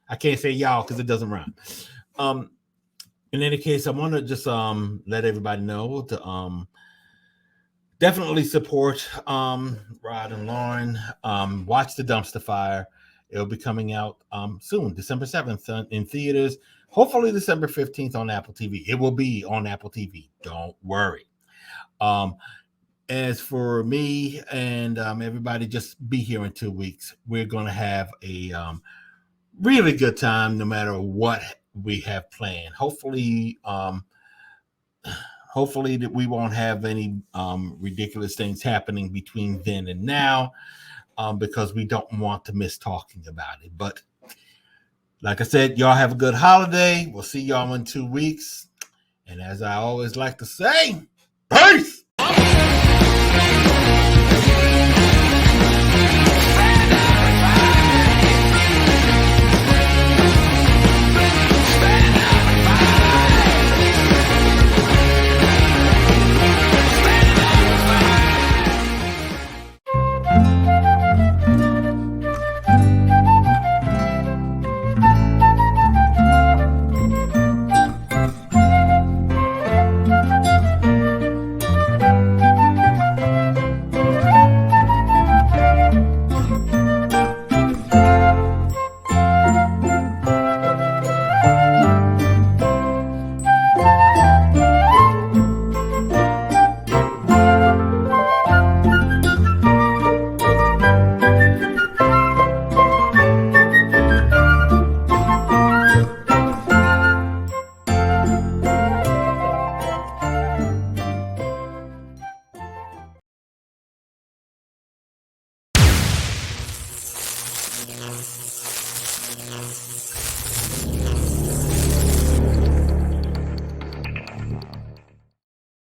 I can't say y'all because it doesn't rhyme. In any case, I want to just let everybody know to definitely support Rod and Lauren. Watch The Dumpster Fire. It'll be coming out soon, December 7th in theaters. Hopefully December 15th on Apple TV. It will be on Apple TV. Don't worry. As for me and everybody, just be here in 2 weeks. We're going to have a really good time no matter what we have planned. Hopefully that we won't have any ridiculous things happening between then and now because we don't want to miss talking about it. But like I said, y'all have a good holiday. We'll see y'all in 2 weeks. And as I always like to say, peace!